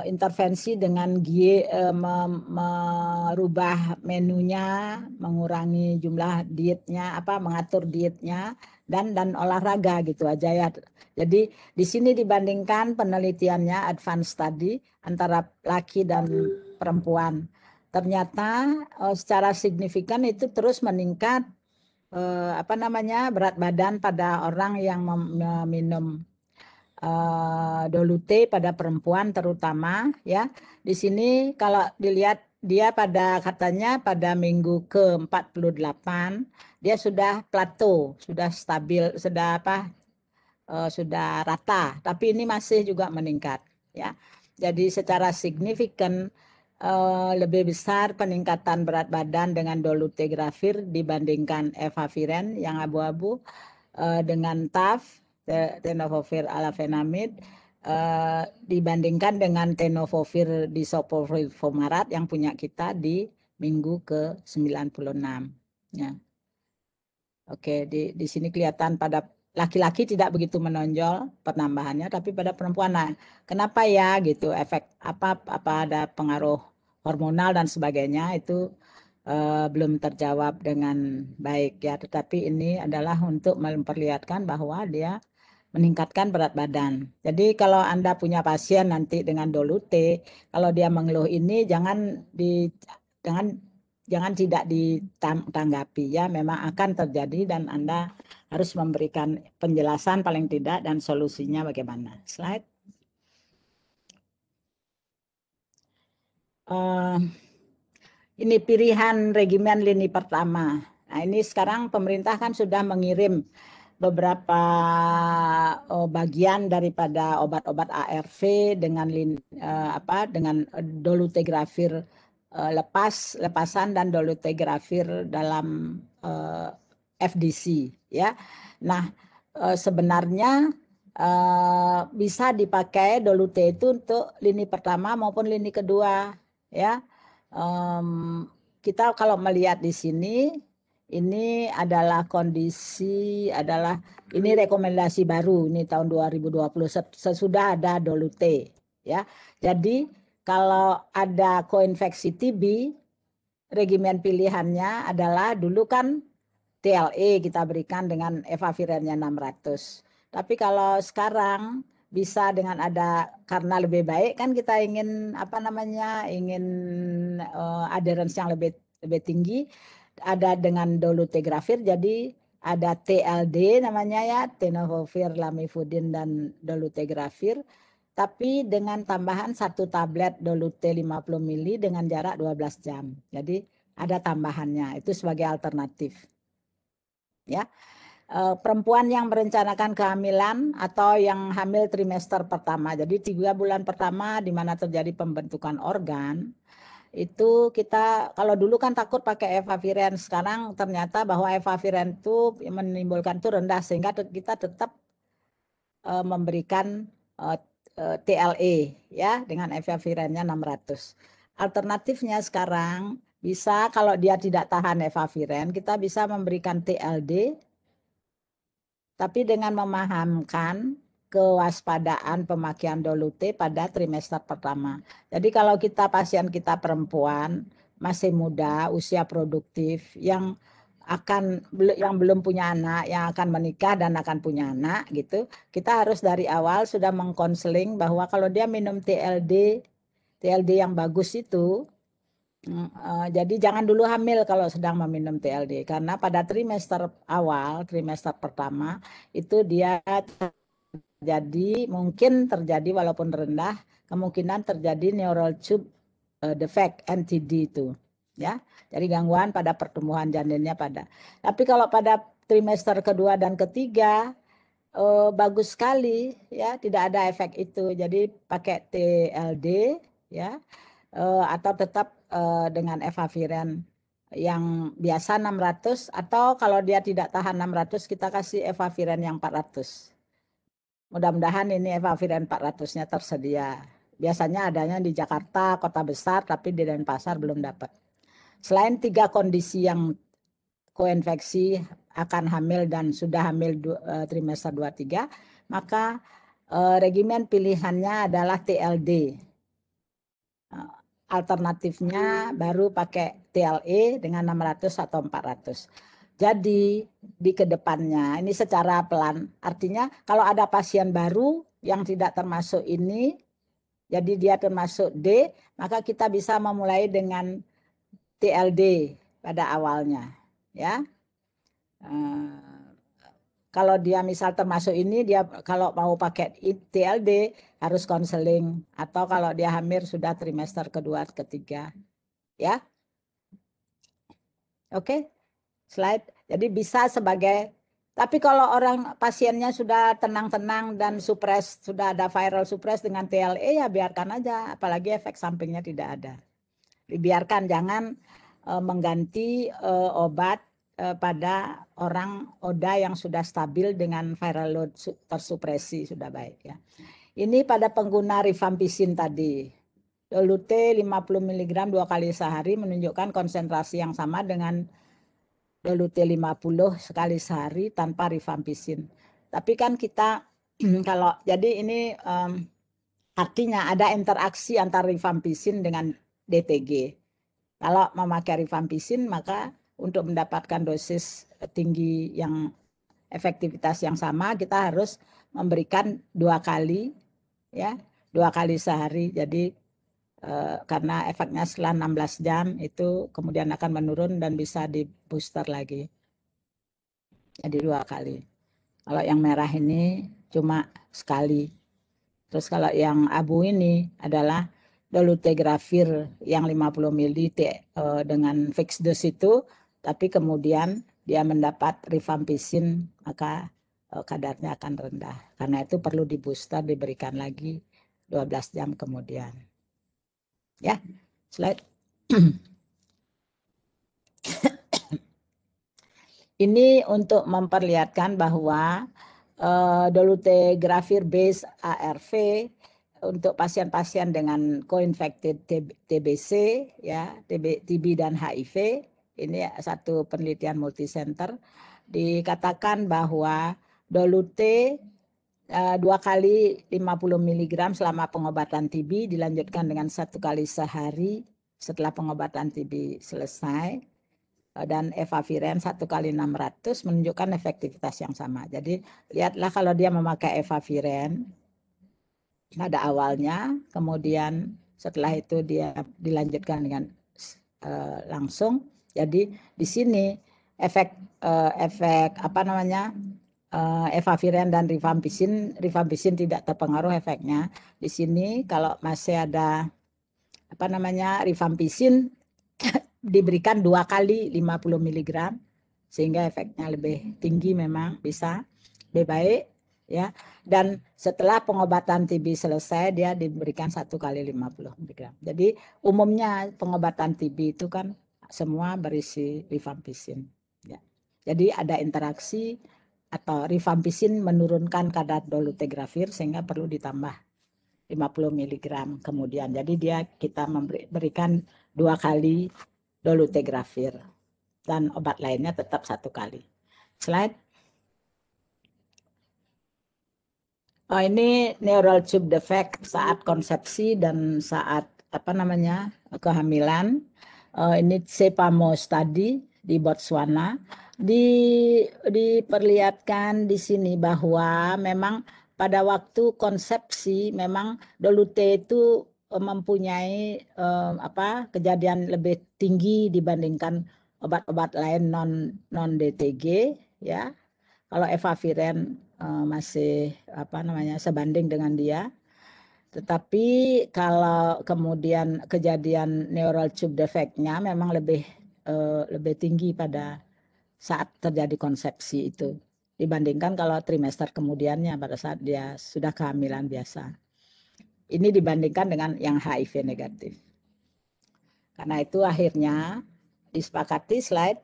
intervensi dengan merubah menunya, mengurangi jumlah dietnya, mengatur dietnya dan olahraga gitu aja ya. Jadi di sini dibandingkan penelitiannya advance study antara laki dan perempuan. Ternyata secara signifikan itu terus meningkat berat badan pada orang yang meminum Dolute pada perempuan terutama ya. Di sini kalau dilihat dia katanya pada minggu ke-48 dia sudah plateau, sudah stabil, sudah rata, tapi ini masih juga meningkat ya. Jadi secara signifikan lebih besar peningkatan berat badan dengan dolutegravir dibandingkan efavirenz yang abu-abu dengan TAF, tenofovir alafenamid, dibandingkan dengan tenofovir disoprolil fumarat yang punya kita di minggu ke-96 ya. Oke, di sini kelihatan pada laki-laki tidak begitu menonjol penambahannya, tapi pada perempuan. Nah, kenapa ya gitu? Efek apa ada pengaruh hormonal dan sebagainya itu belum terjawab dengan baik ya. Tetapi ini adalah untuk memperlihatkan bahwa dia meningkatkan berat badan. Jadi kalau Anda punya pasien nanti dengan dolute, kalau dia mengeluh ini jangan tidak ditanggapi ya, memang akan terjadi dan Anda harus memberikan penjelasan paling tidak dan solusinya bagaimana. Slide. Ini pilihan regimen lini pertama. Nah, ini sekarang pemerintah kan sudah mengirim beberapa bagian daripada obat-obat ARV dengan dolutegravir lepasan dan dolutegravir dalam FDC ya. Nah, sebenarnya bisa dipakai dolute itu untuk lini pertama maupun lini kedua ya. Kita kalau melihat di sini ini adalah ini rekomendasi baru ini tahun 2020 sesudah ada dolute ya. Jadi kalau ada koinfeksi TB, regimen pilihannya adalah dulu kan TLE kita berikan dengan efavirennya 600. Tapi kalau sekarang bisa dengan karena lebih baik kan kita ingin adherence yang lebih tinggi, ada dengan dolutegravir, jadi ada TLD namanya ya, tenofovir, lamivudin dan dolutegravir, tapi dengan tambahan 1 tablet dolute 50 ml dengan jarak 12 jam. Jadi ada tambahannya, itu sebagai alternatif. Ya. Perempuan yang merencanakan kehamilan atau yang hamil trimester pertama. Jadi 3 bulan pertama di mana terjadi pembentukan organ, itu kita kalau dulu kan takut pakai efavirenz, sekarang ternyata bahwa efavirenz itu menimbulkan itu rendah sehingga kita tetap memberikan TLE ya dengan efavirenznya 600. Alternatifnya sekarang bisa kalau dia tidak tahan efavirenz, kita bisa memberikan TLD tapi dengan memahamkan kewaspadaan pemakaian dolute pada trimester pertama. Jadi kalau pasien kita perempuan masih muda, usia produktif, yang belum punya anak, yang akan menikah dan akan punya anak gitu, kita harus dari awal sudah mengkonseling bahwa kalau dia minum TLD yang bagus itu, jadi jangan dulu hamil kalau sedang meminum TLD, karena pada trimester awal, trimester pertama itu dia mungkin terjadi walaupun rendah, kemungkinan terjadi neural tube defect NTD itu ya. Jadi gangguan pada pertumbuhan janinnya Tapi kalau pada trimester kedua dan ketiga bagus sekali ya, tidak ada efek itu. Jadi pakai TLD ya. Atau tetap dengan efavirenz yang biasa 600, atau kalau dia tidak tahan 600 kita kasih efavirenz yang 400. Mudah-mudahan ini efavirenz 400-nya tersedia Biasanya adanya di Jakarta, kota besar, tapi di Denpasar belum dapat. Selain 3 kondisi yang koinfeksi, akan hamil dan sudah hamil trimester 2-3, maka regimen pilihannya adalah TLD. Alternatifnya baru pakai TLE dengan 600 atau 400. Jadi di kedepannya ini secara pelan, artinya kalau ada pasien baru yang tidak termasuk ini, jadi dia termasuk D, maka kita bisa memulai dengan TLD pada awalnya, ya. Kalau dia misal termasuk ini, dia kalau mau pakai TLD harus konseling, atau kalau dia hamil sudah trimester kedua, ketiga, ya. Oke, slide. Jadi bisa sebagai, tapi kalau orang pasiennya sudah tenang-tenang dan supres, sudah ada viral supres dengan TLE, ya biarkan aja, apalagi efek sampingnya tidak ada. Dibiarkan, jangan mengganti obat pada orang ODA yang sudah stabil dengan viral load tersupresi, sudah baik, ya. Ini pada pengguna rifampicin tadi. Dolute 50 mg 2 kali sehari menunjukkan konsentrasi yang sama dengan Dolute 50 sekali sehari tanpa rifampicin. Tapi kan kita kalau jadi ini artinya ada interaksi antara rifampicin dengan DTG. Kalau memakai rifampicin, maka untuk mendapatkan dosis tinggi yang efektivitas yang sama, kita harus memberikan 2 kali, ya, 2 kali sehari. Jadi karena efeknya setelah 16 jam itu kemudian akan menurun dan bisa di booster lagi. Jadi 2 kali. Kalau yang merah ini cuma sekali. Terus kalau yang abu ini adalah dolutegravir yang 50 ml dengan fixed dose itu, tapi kemudian dia mendapat rifampicin, maka kadarnya akan rendah. Karena itu perlu di booster, diberikan lagi 12 jam kemudian. Ya, slide. Ini untuk memperlihatkan bahwa dolutegravir base ARV untuk pasien-pasien dengan co-infected TBC, ya, TB dan HIV, ini satu penelitian multicenter, dikatakan bahwa dolute 2 kali 50 mg selama pengobatan TB dilanjutkan dengan 1 kali sehari setelah pengobatan TB selesai, dan efavirenz 1 kali 600 menunjukkan efektivitas yang sama. Jadi lihatlah kalau dia memakai efavirenz pada awalnya, kemudian setelah itu dia dilanjutkan dengan langsung. Jadi di sini efek apa namanya, efavirenz dan rifampicin tidak terpengaruh efeknya. Di sini kalau masih ada apa namanya rifampicin diberikan 2 kali 50 mg sehingga efeknya lebih tinggi, memang bisa lebih baik, ya. Dan setelah pengobatan TB selesai dia diberikan 1 kali 50 mg. Jadi umumnya pengobatan TB itu kan semua berisi rifampicin, ya. Jadi ada interaksi atau rifampicin menurunkan kadar dolutegravir sehingga perlu ditambah 50 mg kemudian. Jadi kita memberikan 2 kali dolutegravir dan obat lainnya tetap 1 kali. Slide. Oh, ini neural tube defect saat konsepsi dan saat apa namanya kehamilan. Ini CEPAMO study di Botswana. Diperlihatkan di sini bahwa memang pada waktu konsepsi memang dolute itu mempunyai kejadian lebih tinggi dibandingkan obat-obat lain non DTG, ya. Kalau efavirenz masih sebanding dengan dia. Tetapi kalau kemudian kejadian neural tube defect-nya memang lebih tinggi pada saat terjadi konsepsi itu dibandingkan kalau trimester kemudiannya pada saat dia sudah kehamilan biasa. Ini dibandingkan dengan yang HIV negatif. Karena itu akhirnya disepakati, slide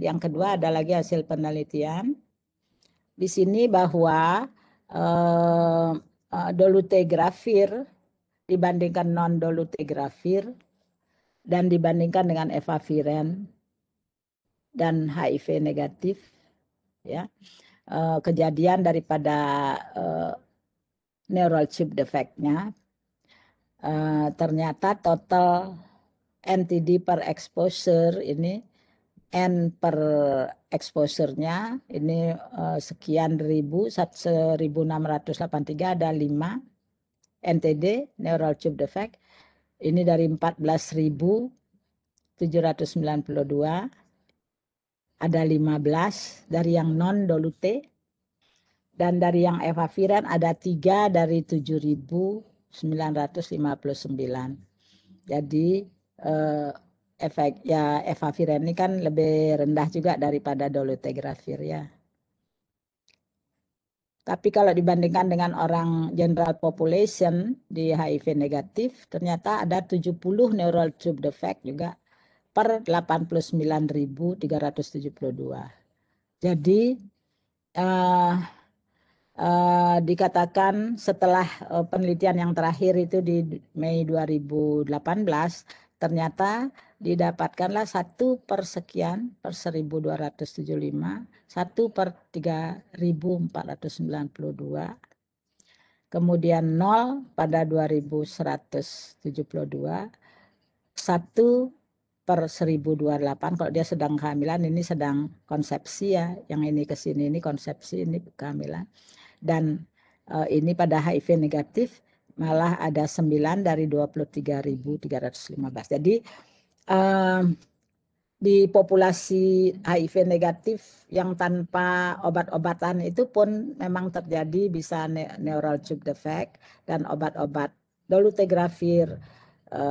yang kedua ada lagi hasil penelitian. Di sini bahwa dolutegravir dibandingkan non-dolutegravir dan dibandingkan dengan efavirenz dan HIV negatif, ya, kejadian daripada neural tube defect-nya, ternyata total NTD per exposure ini, N per exposure-nya ini sekian ribu, 1683 ada 5 NTD neural tube defect. Ini dari 14.792 ada 15 dari yang non dolute, dan dari yang efavirenz ada 3 dari 7.959. Jadi efek ya efavirenz ini kan lebih rendah juga daripada dolutegravir ya. Tapi kalau dibandingkan dengan orang general population di HIV negatif, ternyata ada 70 neural tube defect juga per 89.372. Jadi dikatakan setelah penelitian yang terakhir itu di Mei 2018, ternyata didapatkanlah 1 per sekian per 1275, 1 per 3492, kemudian 0 pada 2172, 1 per 1028 kalau dia sedang kehamilan, ini sedang konsepsi ya, yang ini ke sini ini konsepsi, ini kehamilan. Dan ini pada HIV negatif malah ada 9 dari 23.315. Jadi di populasi HIV negatif yang tanpa obat-obatan itu pun memang terjadi bisa neural tube defect, dan obat-obat dolutegravir,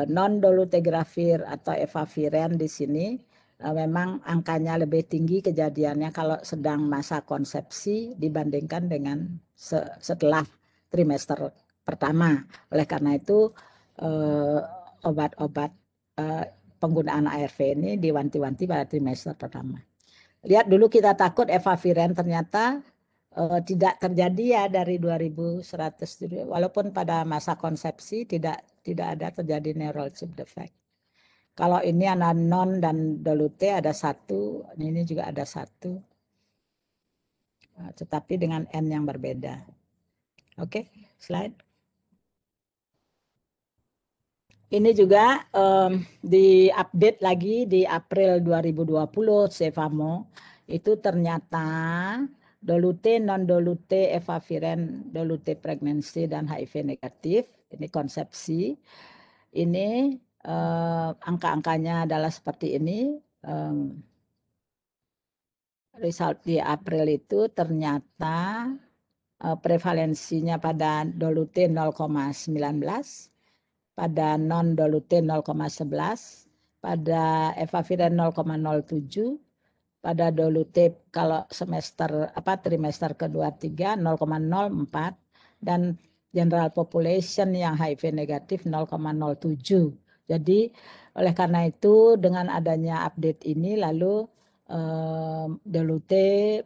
non-dolutegravir atau efavirenz di sini memang angkanya lebih tinggi kejadiannya kalau sedang masa konsepsi dibandingkan dengan setelah trimester pertama. Oleh karena itu obat-obat penggunaan ARV ini diwanti-wanti pada trimester pertama. Lihat dulu kita takut efavirenz, ternyata tidak terjadi ya dari 2100, walaupun pada masa konsepsi tidak ada terjadi neural tube defect. Kalau ini ada non dan dolute ada 1, ini juga ada 1, tetapi dengan N yang berbeda. Oke, slide. Ini juga diupdate lagi di April 2020, Cefamo itu ternyata dolute, non-dolute, efavirenz, dolute pregnancy dan HIV negatif, ini konsepsi. Ini angka-angkanya adalah seperti ini. Result di April itu ternyata prevalensinya pada dolute 0,19, pada non-dolute 0,11, pada efavirenz 0,07, pada dolute kalau trimester kedua 3 0,04, dan general population yang HIV negatif 0,07. Jadi oleh karena itu dengan adanya update ini lalu dolute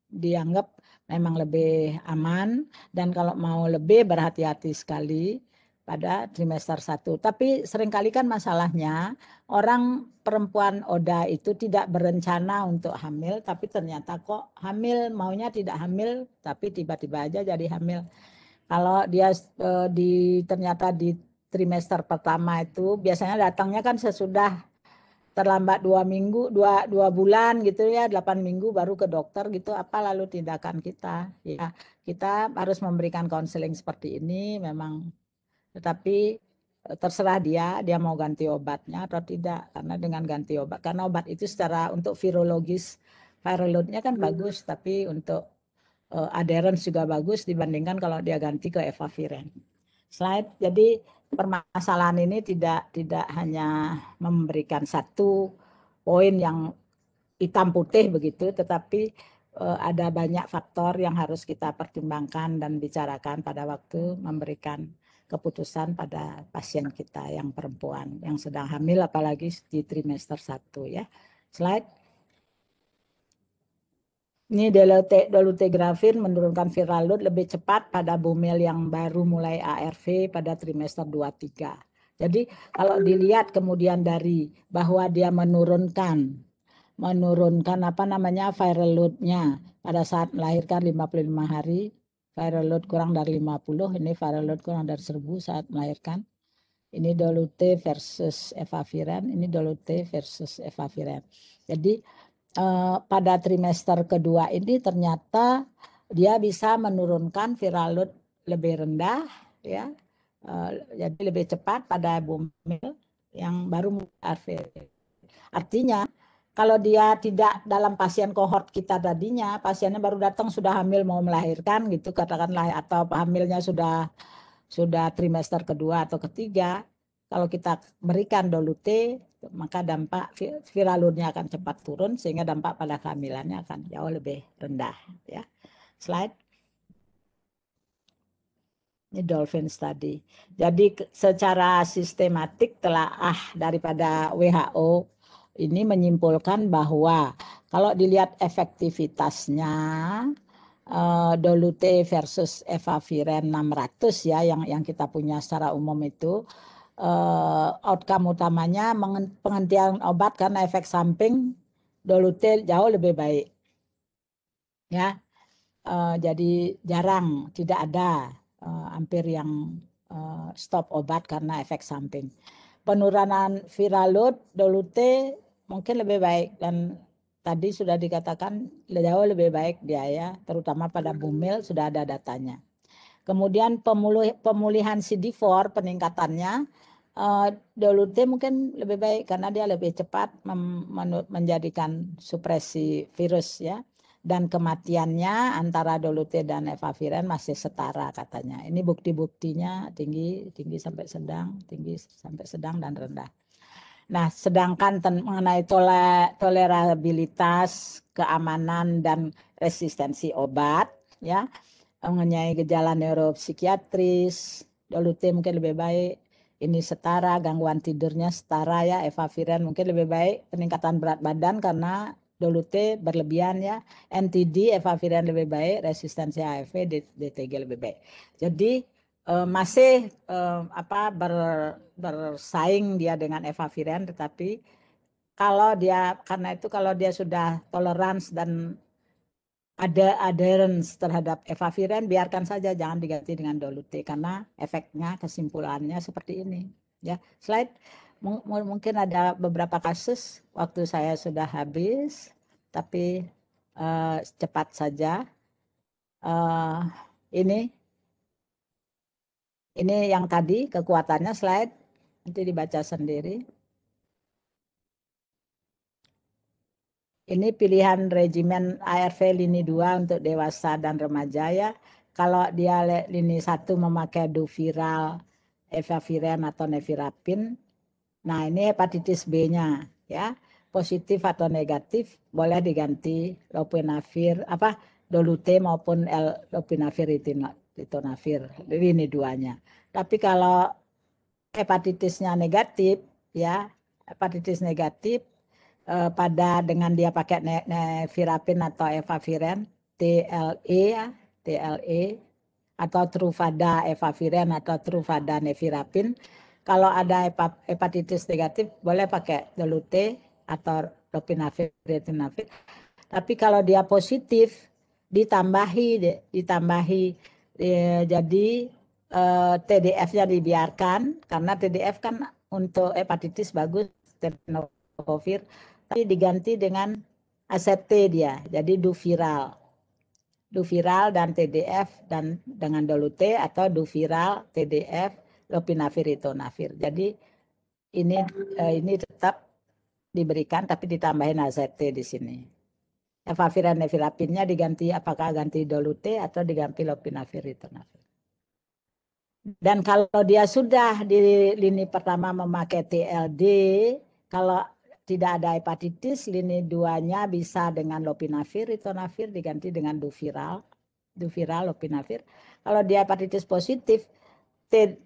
dianggap memang lebih aman, dan kalau mau lebih berhati-hati sekali pada trimester 1. Tapi seringkali kan masalahnya orang perempuan ODA itu tidak berencana untuk hamil, tapi ternyata kok hamil, maunya tidak hamil, tapi tiba-tiba aja jadi hamil. Kalau dia ternyata di trimester pertama itu biasanya datangnya kan sesudah terlambat 2 minggu, 2 bulan gitu ya, 8 minggu baru ke dokter gitu. Apa lalu tindakan kita? Ya, kita harus memberikan konseling seperti ini memang, tetapi terserah dia mau ganti obatnya atau tidak. Karena dengan ganti obat, karena obat itu secara untuk virologis, viral load-nya kan bagus, tapi untuk adherence juga bagus dibandingkan kalau dia ganti ke efavirenz. Slide. Jadi permasalahan ini tidak hanya memberikan satu poin yang hitam putih begitu, tetapi ada banyak faktor yang harus kita pertimbangkan dan bicarakan pada waktu memberikan keputusan pada pasien kita yang perempuan yang sedang hamil, apalagi di trimester 1 ya. Slide. Ini dolutegravir menurunkan viral load lebih cepat pada bumil yang baru mulai ARV pada trimester 2-3. Jadi kalau dilihat kemudian dari bahwa dia menurunkan apa namanya viral load-nya pada saat melahirkan 55 hari, viral load kurang dari 50, ini viral load kurang dari 1000 saat melahirkan. Ini Dolute versus efavirenz, ini Dolute versus efavirenz. Jadi pada trimester kedua ini ternyata dia bisa menurunkan viral load lebih rendah, ya, jadi lebih cepat pada bumil yang baru ARV. Artinya kalau dia tidak dalam pasien kohort kita tadinya, pasiennya baru datang sudah hamil mau melahirkan gitu katakanlah, atau hamilnya sudah trimester kedua atau ketiga, kalau kita berikan Dolute, maka dampak viral load-nya akan cepat turun sehingga dampak pada kehamilannya akan jauh lebih rendah, ya. Slide. Ini Dolphin Study. Jadi secara sistematik telaah daripada WHO ini menyimpulkan bahwa kalau dilihat efektivitasnya Dolute versus efavirenz 600 ya yang kita punya secara umum itu, outcome utamanya penghentian obat karena efek samping Dolute jauh lebih baik, ya. Jadi jarang, tidak ada hampir yang stop obat karena efek samping. Penurunan viral load Dolute mungkin lebih baik, dan tadi sudah dikatakan jauh lebih baik dia, ya, terutama pada bumil sudah ada datanya. Kemudian pemulihan CD4 peningkatannya Dolute mungkin lebih baik karena dia lebih cepat menjadikan supresi virus, ya. Dan kematiannya antara Dolute dan efavirenz masih setara katanya. Ini bukti-buktinya tinggi sampai sedang, tinggi sampai sedang dan rendah. Nah, sedangkan mengenai tolerabilitas, keamanan dan resistensi obat, ya, mengenai gejala neuropsikiatris, Dolute mungkin lebih baik. Ini setara, gangguan tidurnya setara, ya. Efavirenz mungkin lebih baik, peningkatan berat badan karena Dolute berlebihan, ya. NTD efavirenz lebih baik, resistensi HIV DTG lebih baik. Jadi masih bersaing dia dengan efavirenz, tetapi karena itu kalau dia sudah toleransi dan ada adherence terhadap efavirenz, biarkan saja, jangan diganti dengan Dolute karena efeknya, kesimpulannya seperti ini, ya. Slide. Mungkin ada beberapa kasus, waktu saya sudah habis, tapi cepat saja. Ini yang tadi kekuatannya, slide nanti dibaca sendiri. Ini pilihan regimen ARV lini 2 untuk dewasa dan remaja, ya. Kalau dia lini 1 memakai Duviral, efavirenz atau nevirapin. Nah, ini hepatitis B-nya, ya. Positif atau negatif boleh diganti lopinavir, Dolute maupun lopinavir ritonavir lini 2-nya. Tapi kalau hepatitisnya negatif, ya, hepatitis negatif dengan dia pakai nevirapin atau efavirenz, TLE, ya, TLE atau Truvada efavirenz atau Truvada nevirapin. Kalau ada hepatitis negatif boleh pakai Dolute atau lopinavir ritonavir. Tapi kalau dia positif ditambahi jadi TDF-nya dibiarkan, karena TDF kan untuk hepatitis bagus, tenofovir, tapi diganti dengan AZT dia, jadi Duviral dan TDF dan dengan Dolute atau Duviral, TDF, lopinavir ritonavir. Jadi ini tetap diberikan tapi ditambahin AZT di sini. Efavirenz nevirapinnya diganti, apakah ganti Dolute atau diganti lopinavir ritonavir. Dan kalau dia sudah di lini pertama memakai TLD, kalau tidak ada hepatitis, lini 2-nya bisa dengan lopinavir ritonavir diganti dengan Duviral, lopinavir. Kalau dia hepatitis positif,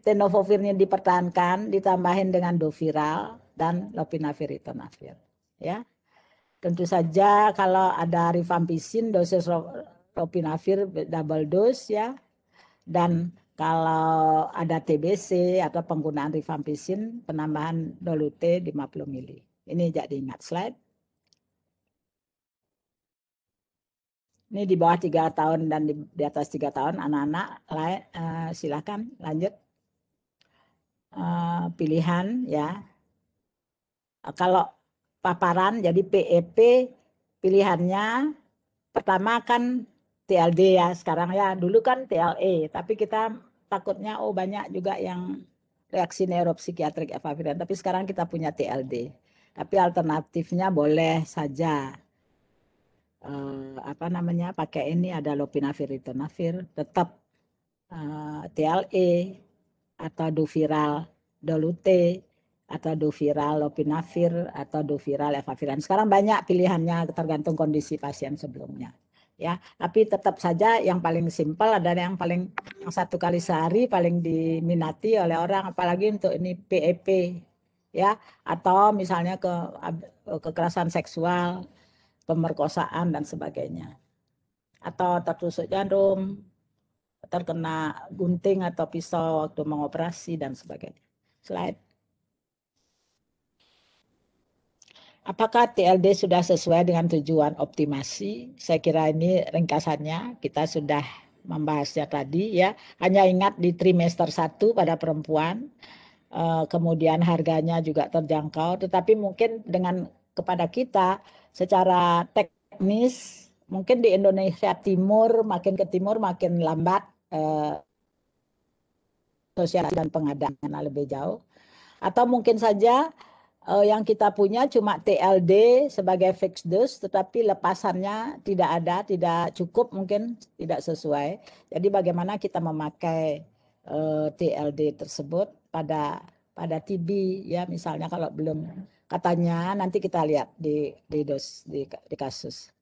tenovovirnya dipertahankan, ditambahin dengan Duviral dan lopinavir ritonavir, ya. Tentu saja kalau ada rifampicin, dosis lopinavir double dose ya. Dan kalau ada TBC atau penggunaan rifampicin, penambahan Doluté 50 mili. Ini jadi ingat slide. Ini di bawah 3 tahun dan di atas 3 tahun anak-anak, silakan lanjut. Pilihan ya. Kalau paparan jadi PEP pilihannya pertama kan TLD ya sekarang ya, dulu kan TLE, tapi kita takutnya banyak juga yang reaksi neuropsikiatrik efavirenz, tapi sekarang kita punya TLD. Tapi alternatifnya boleh saja pakai ini, ada lopinavir, ritonavir, tetap TLE atau Duviral Doluté atau Duviral lopinavir atau Duviral efavirenz. Sekarang banyak pilihannya tergantung kondisi pasien sebelumnya. Ya, tapi tetap saja yang paling simpel adalah yang 1 kali sehari paling diminati oleh orang, apalagi untuk ini PEP ya, atau misalnya kekerasan seksual, pemerkosaan dan sebagainya, atau tertusuk jarum, terkena gunting atau pisau waktu mengoperasi dan sebagainya. Slide. Apakah TLD sudah sesuai dengan tujuan optimasi? Saya kira ini ringkasannya, kita sudah membahasnya tadi ya. Hanya ingat di trimester 1 pada perempuan, kemudian harganya juga terjangkau, tetapi mungkin kepada kita secara teknis, mungkin di Indonesia Timur, makin ke timur makin lambat sosialisasi dan pengadaannya lebih jauh. Atau mungkin saja yang kita punya cuma TLD sebagai fixed dose, tetapi lepasannya tidak ada, tidak cukup, mungkin tidak sesuai. Jadi bagaimana kita memakai TLD tersebut pada TB ya, misalnya kalau belum, katanya nanti kita lihat di kasus.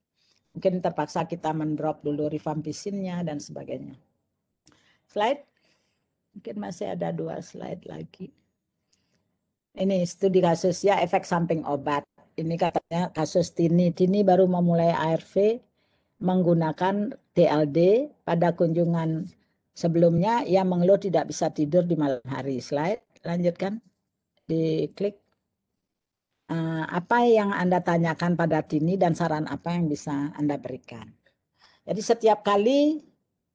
Mungkin terpaksa kita mendrop dulu rifampisinnya dan sebagainya. Slide. Mungkin masih ada 2 slide lagi. Ini studi kasus ya, efek samping obat. Ini katanya kasus Tini. Tini baru memulai ARV menggunakan TLD. Pada kunjungan sebelumnya ia mengeluh tidak bisa tidur di malam hari. Slide, lanjutkan. Diklik. Apa yang Anda tanyakan pada Tini dan saran apa yang bisa Anda berikan? Jadi setiap kali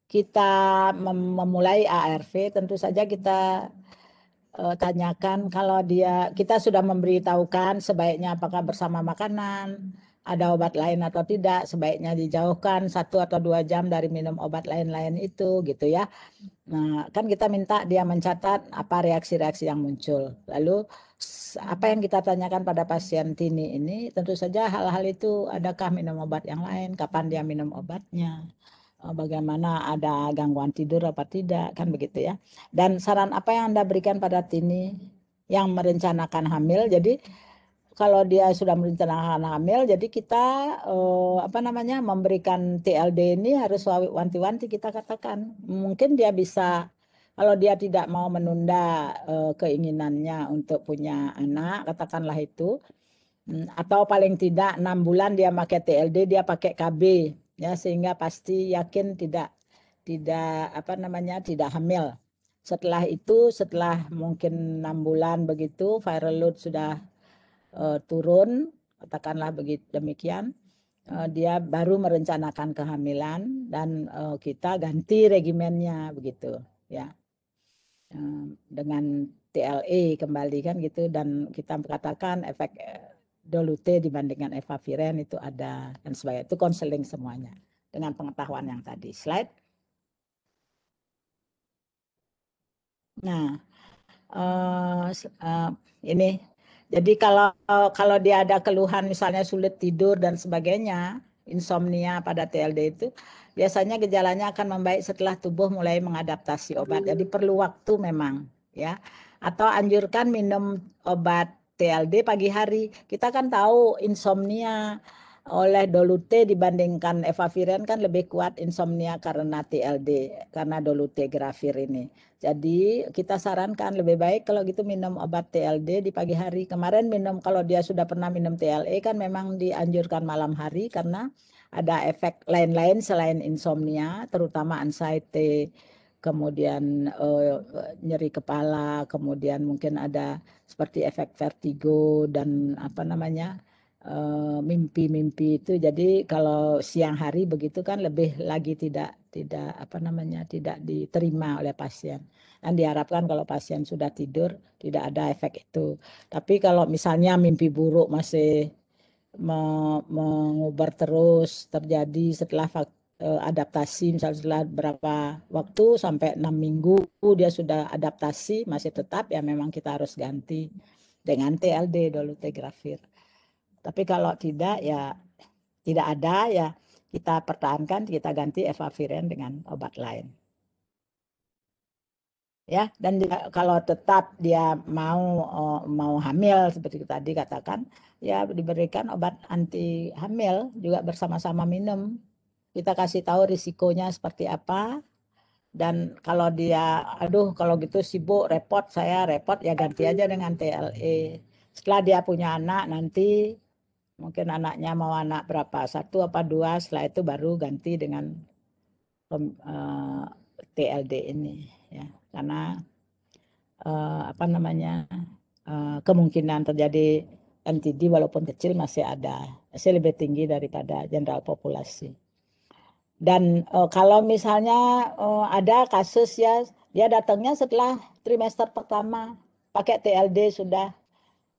kita memulai ARV, tentu saja kita tanyakan kalau kita sudah memberitahukan sebaiknya apakah bersama makanan, ada obat lain atau tidak, sebaiknya dijauhkan 1 atau 2 jam dari minum obat lain-lain itu gitu ya. Nah, kan kita minta dia mencatat apa reaksi-reaksi yang muncul. Lalu apa yang kita tanyakan pada pasien Tini ini, tentu saja hal-hal itu, adakah minum obat yang lain, kapan dia minum obatnya, bagaimana, ada gangguan tidur apa tidak, kan begitu ya. Dan saran apa yang Anda berikan pada Tini yang merencanakan hamil? Jadi kalau dia sudah merencanakan hamil, jadi kita memberikan TLD ini harus wanti-wanti kita katakan. Mungkin dia bisa, kalau dia tidak mau menunda keinginannya untuk punya anak, katakanlah itu, atau paling tidak 6 bulan dia pakai TLD, dia pakai KB ya, sehingga pasti yakin tidak hamil. Setelah itu, setelah mungkin 6 bulan begitu, viral load sudah turun, katakanlah begitu, demikian, dia baru merencanakan kehamilan dan kita ganti regimennya begitu ya, dengan TLE kembali kan gitu, dan kita katakan efek Doluté dibandingkan efavirenz itu ada dan sebagainya. Itu konseling semuanya dengan pengetahuan yang tadi. Slide. Nah, ini jadi kalau dia ada keluhan misalnya sulit tidur dan sebagainya, insomnia pada TLD itu, biasanya gejalanya akan membaik setelah tubuh mulai mengadaptasi obat. Jadi perlu waktu memang ya. Atau anjurkan minum obat TLD pagi hari. Kita kan tahu insomnia oleh Dolute dibandingkan efavirenz kan lebih kuat insomnia karena TLD, karena dolutegravir ini. Jadi kita sarankan lebih baik kalau gitu minum obat TLD di pagi hari. Kemarin minum, kalau dia sudah pernah minum TLE kan memang dianjurkan malam hari karena ada efek lain-lain selain insomnia, terutama anxiety, kemudian nyeri kepala, kemudian mungkin ada seperti efek vertigo dan apa namanya, mimpi-mimpi itu. Jadi kalau siang hari begitu kan lebih lagi tidak apa namanya, tidak diterima oleh pasien. Dan diharapkan kalau pasien sudah tidur tidak ada efek itu. Tapi kalau misalnya mimpi buruk masih mengubar terus terjadi setelah adaptasi, misalnya setelah berapa waktu sampai 6 minggu dia sudah adaptasi masih tetap, ya memang kita harus ganti dengan TLD, dolutegravir. Tapi kalau tidak, ya tidak ada, ya kita pertahankan, kita ganti efavirenz dengan obat lain. Ya, dan kalau tetap dia mau hamil seperti tadi katakan, ya diberikan obat anti hamil juga bersama-sama minum. Kita kasih tahu risikonya seperti apa, dan kalau dia aduh kalau gitu sibuk repot, saya repot, ya ganti aja dengan TLE. Setelah dia punya anak nanti, mungkin anaknya mau anak berapa, 1 apa 2, setelah itu baru ganti dengan TLD ini, ya, karena apa namanya, kemungkinan terjadi NTD walaupun kecil masih ada, masih lebih tinggi daripada general populasi. Dan kalau misalnya ada kasus ya dia datangnya setelah trimester pertama pakai TLD sudah,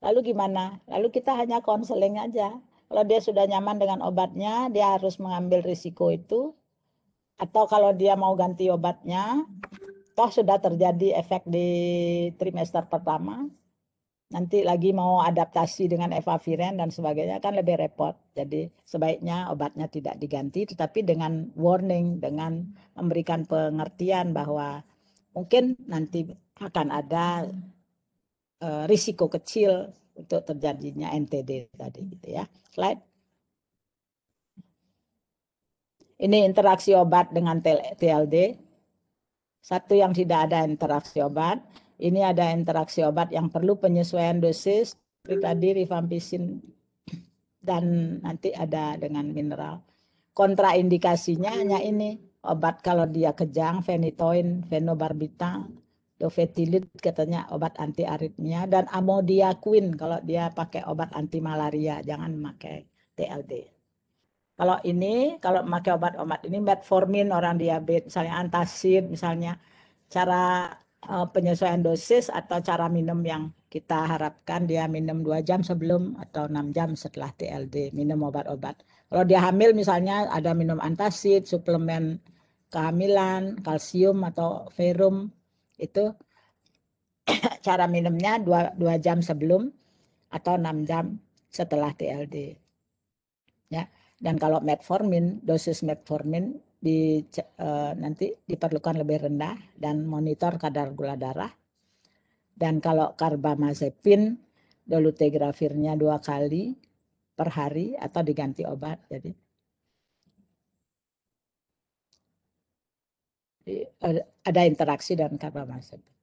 lalu gimana? Lalu kita hanya konseling aja. Kalau dia sudah nyaman dengan obatnya, dia harus mengambil risiko itu. Atau kalau dia mau ganti obatnya, toh sudah terjadi efek di trimester pertama, nanti lagi mau adaptasi dengan efavirenz dan sebagainya kan lebih repot. Jadi sebaiknya obatnya tidak diganti, tetapi dengan warning, dengan memberikan pengertian bahwa mungkin nanti akan ada risiko kecil untuk terjadinya NTD tadi, gitu ya. Slide. Ini interaksi obat dengan TLD. Satu yang tidak ada interaksi obat. Ini ada interaksi obat yang perlu penyesuaian dosis. Seperti tadi rifampicin dan nanti ada dengan mineral. Kontraindikasinya hanya ini. Obat kalau dia kejang, phenytoin, phenobarbital, dofetilid katanya obat anti aritmia, dan amodiaquin kalau dia pakai obat anti malaria, jangan pakai TLD. Kalau ini, kalau memakai obat-obat ini, metformin orang diabetes, misalnya antacid, misalnya cara penyesuaian dosis atau cara minum yang kita harapkan dia minum 2 jam sebelum atau 6 jam setelah TLD, minum obat-obat. Kalau dia hamil misalnya ada minum antacid, suplemen kehamilan, kalsium atau ferrum, itu cara minumnya 2 jam sebelum atau 6 jam setelah TLD. Ya. Dan kalau metformin, dosis metformin nanti diperlukan lebih rendah dan monitor kadar gula darah. Dan kalau karbamazepin, dolutegravirnya 2 kali per hari atau diganti obat. Jadi ada interaksi dengan karbamazepin.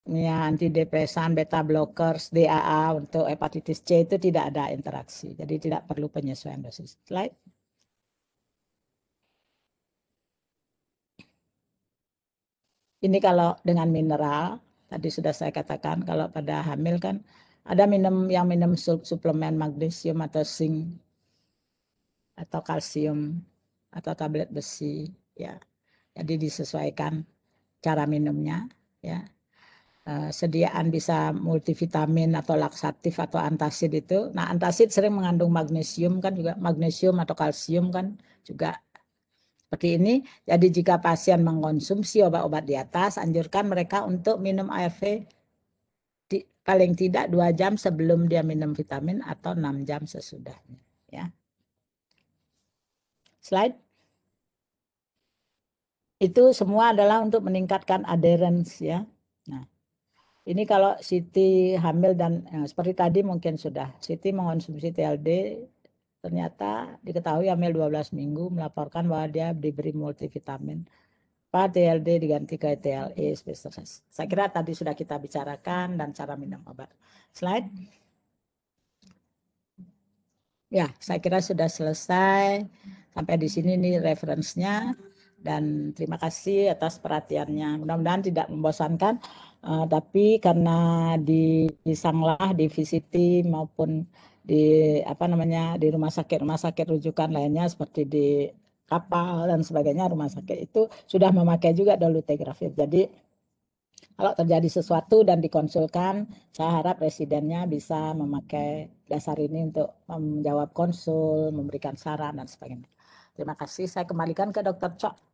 Ya, antidepresan, beta blockers, DAA untuk hepatitis C itu tidak ada interaksi. Jadi tidak perlu penyesuaian dosis. Slide. Ini kalau dengan mineral, tadi sudah saya katakan kalau pada hamil kan ada yang minum suplemen magnesium atau zinc atau kalsium atau tablet besi, ya. Jadi disesuaikan cara minumnya, ya. Sediaan bisa multivitamin atau laksatif atau antacid itu. Nah, antacid sering mengandung magnesium kan juga, magnesium atau kalsium kan juga seperti ini. Jadi jika pasien mengkonsumsi obat-obat di atas, anjurkan mereka untuk minum ARV paling tidak 2 jam sebelum dia minum vitamin atau 6 jam sesudahnya, ya. Slide. Itu semua adalah untuk meningkatkan adherence, ya. Nah, Ini kalau Siti hamil dan seperti tadi mungkin sudah Siti mengonsumsi TLD, ternyata diketahui hamil 12 minggu, melaporkan bahwa dia diberi multivitamin. Pak TLD diganti ke TLE spesies. Saya kira tadi sudah kita bicarakan dan cara minum obat. Slide. Ya, saya kira sudah selesai. Sampai di sini nih referensinya. Dan terima kasih atas perhatiannya. Mudah-mudahan tidak membosankan, tapi karena di Sanglah, di VCT maupun di rumah sakit rujukan lainnya seperti di kapal dan sebagainya, rumah sakit itu sudah memakai juga dolutegravir. Jadi kalau terjadi sesuatu dan dikonsulkan, saya harap residennya bisa memakai dasar ini untuk menjawab konsul, memberikan saran dan sebagainya. Terima kasih. Saya kembalikan ke Dr. Chok.